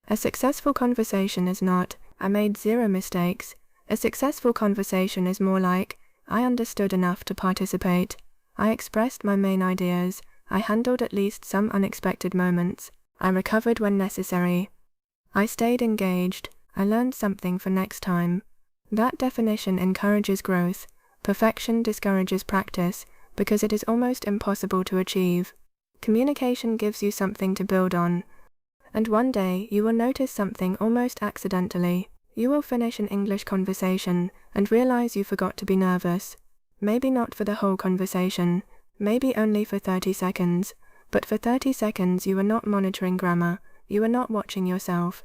A successful conversation is not, I made 0 mistakes. A successful conversation is more like, I understood enough to participate. I expressed my main ideas. I handled at least some unexpected moments. I recovered when necessary. I stayed engaged. I learned something for next time. That definition encourages growth. Perfection discourages practice, because it is almost impossible to achieve. Communication gives you something to build on. And one day you will notice something almost accidentally. You will finish an English conversation and realize you forgot to be nervous. Maybe not for the whole conversation, maybe only for 30 seconds, but for 30 seconds you were not monitoring grammar, you were not watching yourself.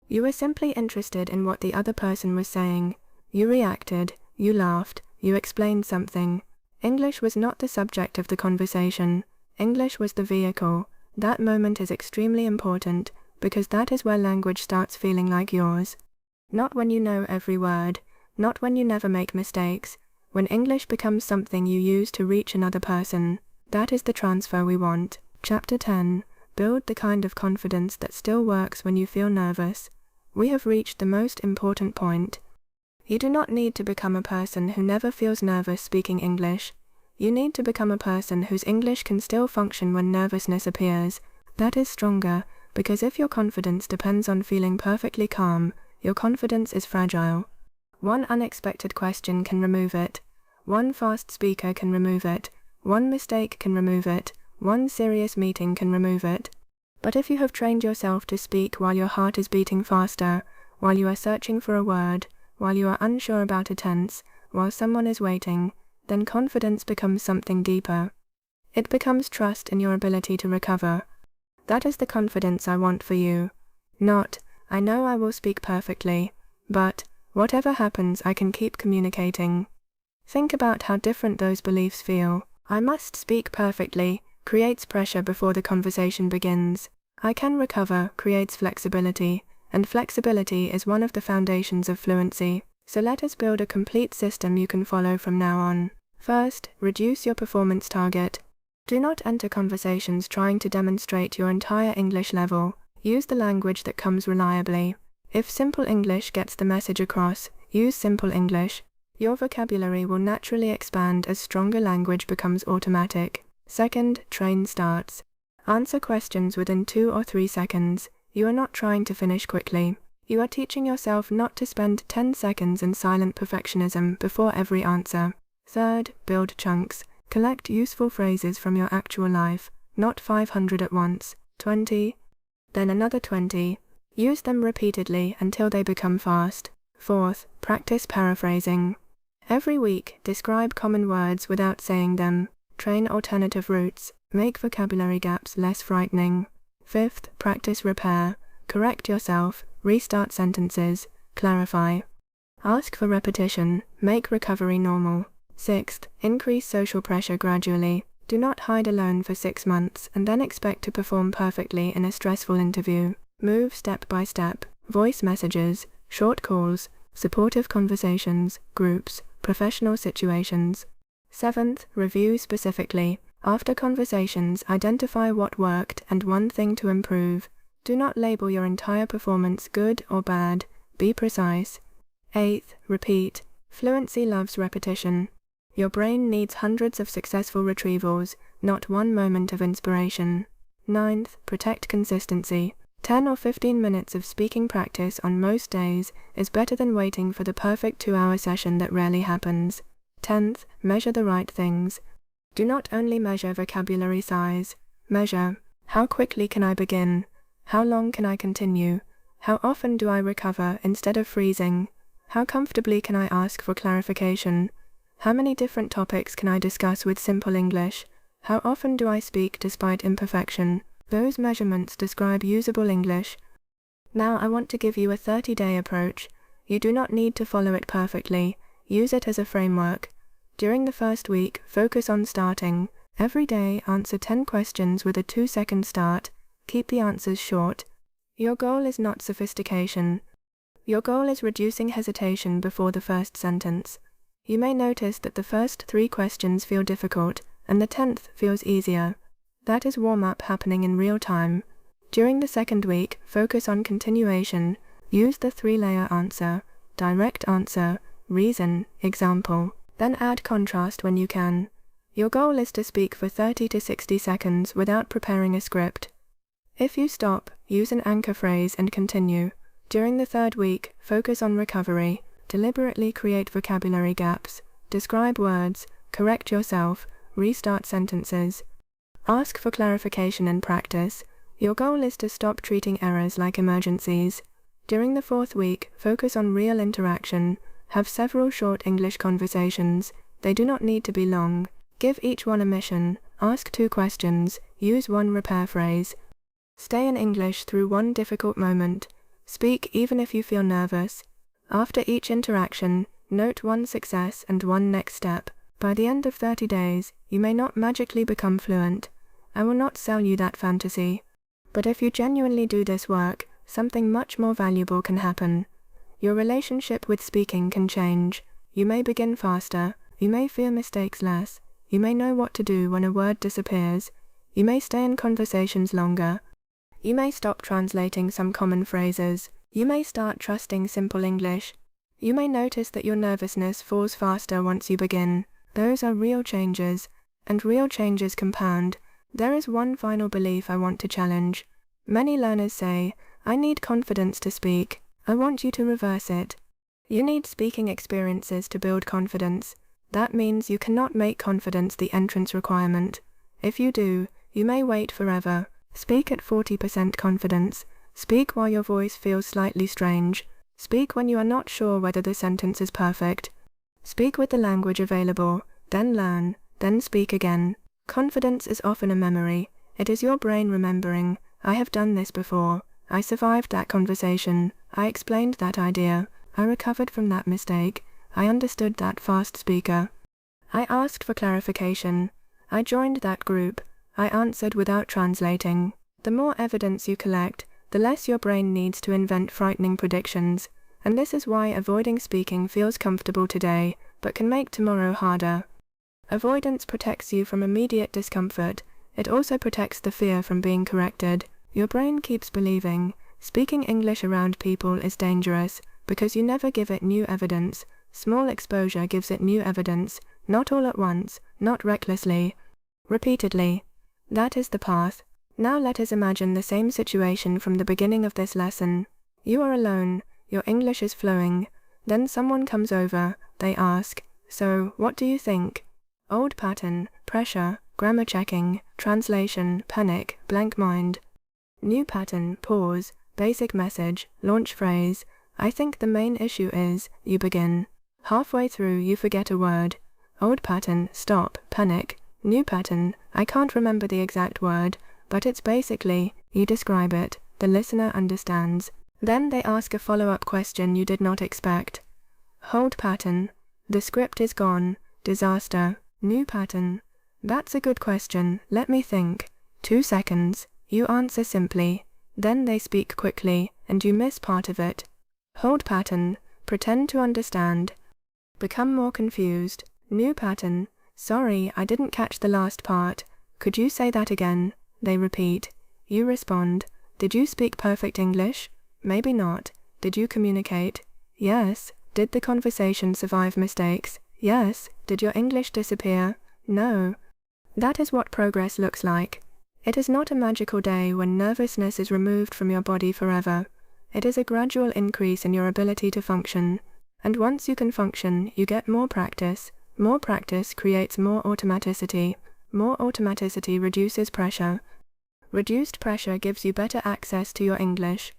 You were simply interested in what the other person was saying. You reacted, you laughed, you explained something. English was not the subject of the conversation. English was the vehicle. That moment is extremely important, because that is where language starts feeling like yours. Not when you know every word, not when you never make mistakes. When English becomes something you use to reach another person, that is the transfer we want. Chapter 10. Build the kind of confidence that still works when you feel nervous. We have reached the most important point. You do not need to become a person who never feels nervous speaking English. You need to become a person whose English can still function when nervousness appears. That is stronger, because if your confidence depends on feeling perfectly calm, your confidence is fragile. One unexpected question can remove it. One fast speaker can remove it. One mistake can remove it. One serious meeting can remove it. But if you have trained yourself to speak while your heart is beating faster, while you are searching for a word, while you are unsure about a tense, while someone is waiting, then confidence becomes something deeper. It becomes trust in your ability to recover. That is the confidence I want for you. Not, I know I will speak perfectly, but, whatever happens I can keep communicating. Think about how different those beliefs feel. I must speak perfectly creates pressure before the conversation begins. I can recover creates flexibility, and flexibility is one of the foundations of fluency. So let us build a complete system you can follow from now on. First, reduce your performance target. Do not enter conversations trying to demonstrate your entire English level. Use the language that comes reliably. If simple English gets the message across, use simple English. Your vocabulary will naturally expand as stronger language becomes automatic. Second, train starts. Answer questions within 2 or 3 seconds. You are not trying to finish quickly. You are teaching yourself not to spend 10 seconds in silent perfectionism before every answer. Third, build chunks. Collect useful phrases from your actual life, not 500 at once. 20. Then another 20. Use them repeatedly until they become fast. Fourth, practice paraphrasing. Every week, describe common words without saying them. Train alternative routes. Make vocabulary gaps less frightening. Fifth, practice repair. Correct yourself. Restart sentences. Clarify. Ask for repetition. Make recovery normal. Sixth, increase social pressure gradually. Do not hide alone for 6 months and then expect to perform perfectly in a stressful interview. Move step by step. Voice messages, short calls, supportive conversations, groups, professional situations. Seventh, review specifically. After conversations, identify what worked and one thing to improve. Do not label your entire performance good or bad. Be precise. Eighth, repeat. Fluency loves repetition. Your brain needs hundreds of successful retrievals, not one moment of inspiration. Ninth, protect consistency. 10 or 15 minutes of speaking practice on most days is better than waiting for the perfect 2-hour session that rarely happens. 10th, measure the right things. Do not only measure vocabulary size. Measure, how quickly can I begin? How long can I continue? How often do I recover instead of freezing? How comfortably can I ask for clarification? How many different topics can I discuss with simple English? How often do I speak despite imperfection? Those measurements describe usable English. Now I want to give you a 30-day approach. You do not need to follow it perfectly. Use it as a framework. During the first week, focus on starting. Every day, answer 10 questions with a 2-second start. Keep the answers short. Your goal is not sophistication. Your goal is reducing hesitation before the first sentence. You may notice that the first 3 questions feel difficult, and the 10th feels easier. That is warm-up happening in real time. During the second week, focus on continuation. Use the 3-layer answer, direct answer, reason, example. Then add contrast when you can. Your goal is to speak for 30 to 60 seconds without preparing a script. If you stop, use an anchor phrase and continue. During the third week, focus on recovery. Deliberately create vocabulary gaps. Describe words. Correct yourself. Restart sentences. Ask for clarification in practice. Your goal is to stop treating errors like emergencies. During the fourth week, focus on real interaction. Have several short English conversations. They do not need to be long. Give each one a mission. Ask 2 questions. Use 1 repair phrase. Stay in English through one difficult moment. Speak even if you feel nervous. After each interaction, note 1 success and 1 next step. By the end of 30 days, you may not magically become fluent. I will not sell you that fantasy. But if you genuinely do this work, something much more valuable can happen. Your relationship with speaking can change. You may begin faster. You may fear mistakes less. You may know what to do when a word disappears. You may stay in conversations longer. You may stop translating some common phrases. You may start trusting simple English. You may notice that your nervousness falls faster once you begin. Those are real changes, and real changes compound. There is one final belief I want to challenge. Many learners say, I need confidence to speak. I want you to reverse it. You need speaking experiences to build confidence. That means you cannot make confidence the entrance requirement. If you do, you may wait forever. Speak at 40% confidence. Speak while your voice feels slightly strange. Speak when you are not sure whether the sentence is perfect. Speak with the language available, then learn, then speak again. Confidence is often a memory. It is your brain remembering, I have done this before. I survived that conversation. I explained that idea. I recovered from that mistake. I understood that fast speaker. I asked for clarification. I joined that group. I answered without translating. The more evidence you collect, the less your brain needs to invent frightening predictions. And this is why avoiding speaking feels comfortable today, but can make tomorrow harder. Avoidance protects you from immediate discomfort. It also protects the fear from being corrected. Your brain keeps believing, speaking English around people is dangerous, because you never give it new evidence. Small exposure gives it new evidence, not all at once, not recklessly. Repeatedly. That is the path. Now let us imagine the same situation from the beginning of this lesson. You are alone, your English is flowing. Then someone comes over, they ask, so, what do you think? Old pattern, pressure, grammar checking, translation, panic, blank mind. New pattern, pause, basic message, launch phrase. I think the main issue is, you begin. Halfway through you forget a word. Old pattern, stop, panic. New pattern, I can't remember the exact word, but it's basically, you describe it, the listener understands. Then they ask a follow-up question you did not expect. Hold pattern, the script is gone, disaster. New pattern, that's a good question, let me think. 2 seconds, you answer simply. Then they speak quickly, and you miss part of it. Hold pattern, pretend to understand. Become more confused. New pattern, sorry, I didn't catch the last part. Could you say that again? They repeat. You respond. Did you speak perfect English? Maybe not. Did you communicate? Yes. Did the conversation survive mistakes? Yes. Did your English disappear? No. That is what progress looks like. It is not a magical day when nervousness is removed from your body forever. It is a gradual increase in your ability to function. And once you can function, you get more practice. More practice creates more automaticity. More automaticity reduces pressure. Reduced pressure gives you better access to your English.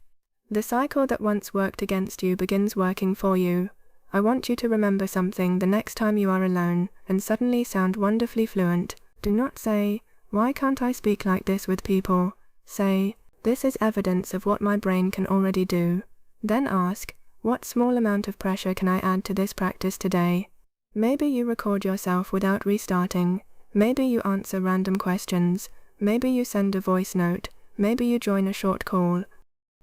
The cycle that once worked against you begins working for you. I want you to remember something the next time you are alone and suddenly sound wonderfully fluent. Do not say, why can't I speak like this with people? Say, this is evidence of what my brain can already do. Then ask, what small amount of pressure can I add to this practice today? Maybe you record yourself without restarting. Maybe you answer random questions. Maybe you send a voice note. Maybe you join a short call.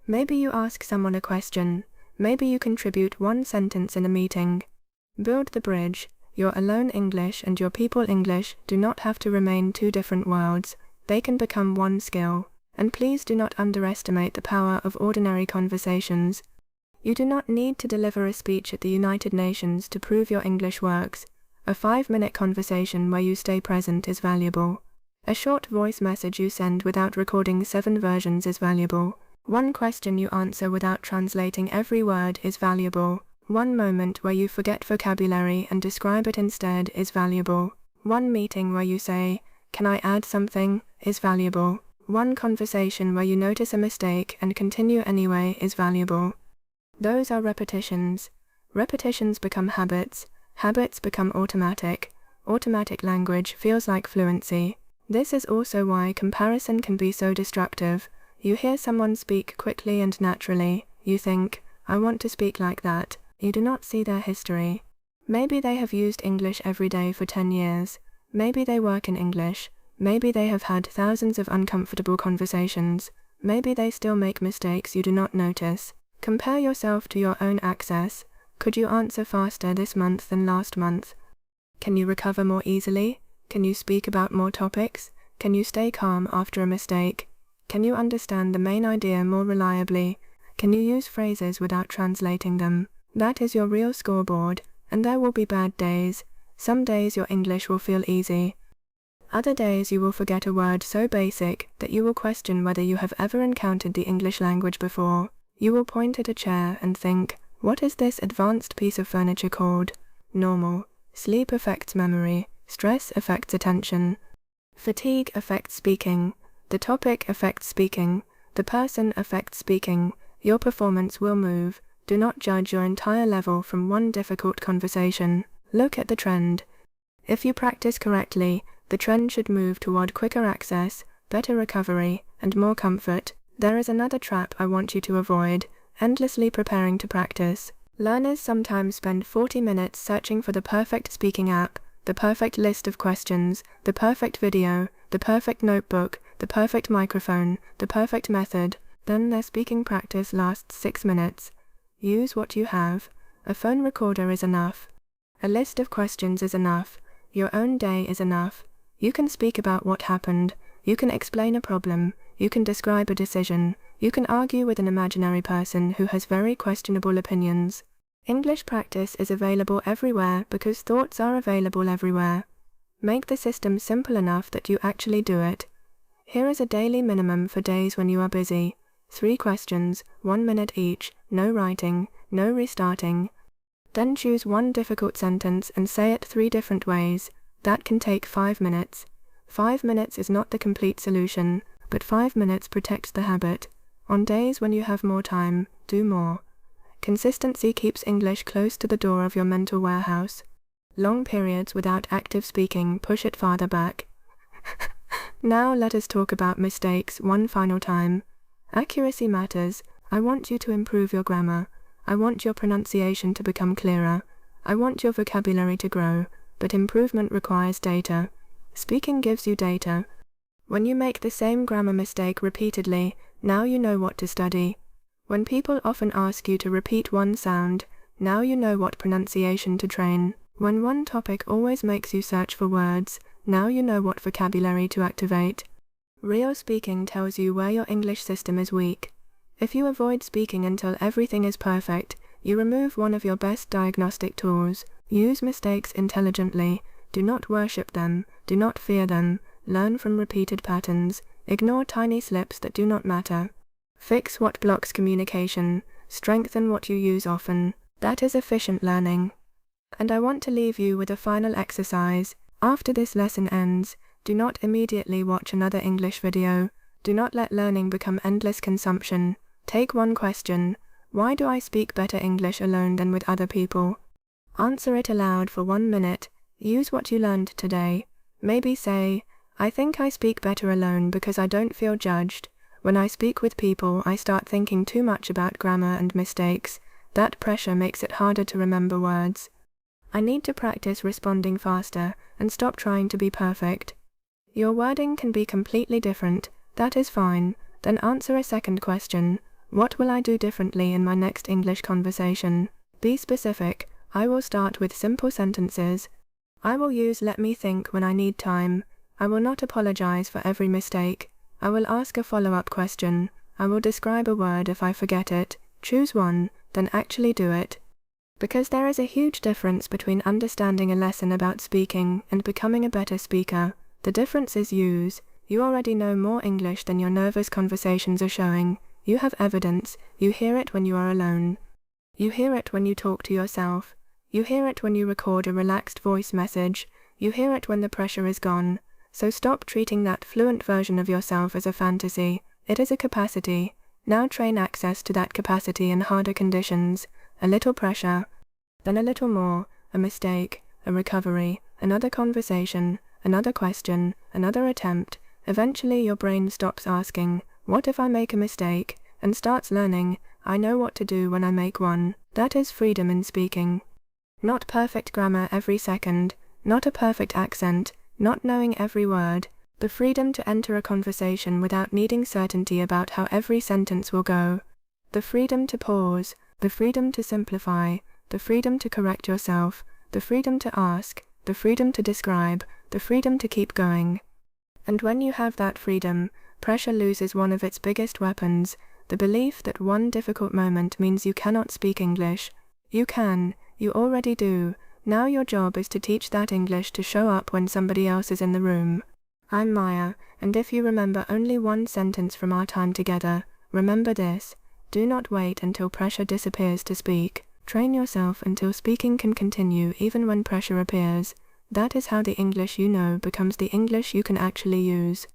Maybe you ask someone a question. Maybe you contribute one sentence in a meeting. Build the bridge. Your alone English and your people English do not have to remain two different worlds. They can become one skill. And please do not underestimate the power of ordinary conversations. You do not need to deliver a speech at the United Nations to prove your English works. A 5-minute conversation where you stay present is valuable. A short voice message you send without recording 7 versions is valuable. One question you answer without translating every word is valuable. One moment where you forget vocabulary and describe it instead is valuable. One meeting where you say, "Can I add something?" is valuable. One conversation where you notice a mistake and continue anyway is valuable. Those are repetitions. Repetitions become habits. Habits become automatic. Automatic language feels like fluency. This is also why comparison can be so destructive. You hear someone speak quickly and naturally. You think, I want to speak like that. You do not see their history. Maybe they have used English every day for 10 years. Maybe they work in English. Maybe they have had thousands of uncomfortable conversations. Maybe they still make mistakes you do not notice. Compare yourself to your own access. Could you answer faster this month than last month? Can you recover more easily? Can you speak about more topics? Can you stay calm after a mistake? Can you understand the main idea more reliably? Can you use phrases without translating them? That is your real scoreboard, and there will be bad days. Some days your English will feel easy. Other days you will forget a word so basic that you will question whether you have ever encountered the English language before. You will point at a chair and think, what is this advanced piece of furniture called? Normal. Sleep affects memory. Stress affects attention. Fatigue affects speaking. The topic affects speaking. The person affects speaking. Your performance will move. Do not judge your entire level from one difficult conversation. Look at the trend. If you practice correctly, the trend should move toward quicker access, better recovery, and more comfort. There is another trap I want you to avoid: endlessly preparing to practice. Learners sometimes spend 40 minutes searching for the perfect speaking app, the perfect list of questions, the perfect video, the perfect notebook, the perfect microphone, the perfect method. Then their speaking practice lasts 6 minutes. Use what you have. A phone recorder is enough. A list of questions is enough. Your own day is enough. You can speak about what happened. You can explain a problem. You can describe a decision. You can argue with an imaginary person who has very questionable opinions. English practice is available everywhere because thoughts are available everywhere. Make the system simple enough that you actually do it. Here is a daily minimum for days when you are busy. 3 questions, 1 minute each, no writing, no restarting. Then choose one difficult sentence and say it 3 different ways. That can take 5 minutes. 5 minutes is not the complete solution, but 5 minutes protects the habit. On days when you have more time, do more. Consistency keeps English close to the door of your mental warehouse. Long periods without active speaking push it farther back. Now let us talk about mistakes one final time. Accuracy matters. I want you to improve your grammar. I want your pronunciation to become clearer. I want your vocabulary to grow, but improvement requires data. Speaking gives you data. When you make the same grammar mistake repeatedly, now you know what to study. When people often ask you to repeat one sound, now you know what pronunciation to train. When one topic always makes you search for words, now you know what vocabulary to activate. Real speaking tells you where your English system is weak. If you avoid speaking until everything is perfect, you remove one of your best diagnostic tools. Use mistakes intelligently. Do not worship them. Do not fear them. Learn from repeated patterns. Ignore tiny slips that do not matter. Fix what blocks communication. Strengthen what you use often. That is efficient learning. And I want to leave you with a final exercise. After this lesson ends, do not immediately watch another English video. Do not let learning become endless consumption. Take one question. Why do I speak better English alone than with other people? Answer it aloud for 1 minute. Use what you learned today. Maybe say, I think I speak better alone because I don't feel judged. When I speak with people, I start thinking too much about grammar and mistakes. That pressure makes it harder to remember words. I need to practice responding faster and stop trying to be perfect. Your wording can be completely different. That is fine. Then answer a second question. What will I do differently in my next English conversation? Be specific. I will start with simple sentences. I will use let me think when I need time. I will not apologize for every mistake. I will ask a follow-up question. I will describe a word if I forget it. Choose one, then actually do it. Because there is a huge difference between understanding a lesson about speaking and becoming a better speaker. The difference is use. You already know more English than your nervous conversations are showing. You have evidence. You hear it when you are alone. You hear it when you talk to yourself. You hear it when you record a relaxed voice message. You hear it when the pressure is gone. So stop treating that fluent version of yourself as a fantasy. It is a capacity. Now train access to that capacity in harder conditions. A little pressure, then a little more, a mistake, a recovery, another conversation, another question, another attempt. Eventually your brain stops asking, what if I make a mistake, and starts learning, I know what to do when I make one. That is freedom in speaking. Not perfect grammar every second, not a perfect accent, not knowing every word. The freedom to enter a conversation without needing certainty about how every sentence will go. The freedom to pause, the freedom to simplify, the freedom to correct yourself, the freedom to ask, the freedom to describe, the freedom to keep going. And when you have that freedom, pressure loses one of its biggest weapons. The belief that one difficult moment means you cannot speak English. You can, you already do. Now your job is to teach that English to show up when somebody else is in the room. I'm Maya, and if you remember only one sentence from our time together, remember this: do not wait until pressure disappears to speak. Train yourself until speaking can continue even when pressure appears. That is how the English you know becomes the English you can actually use.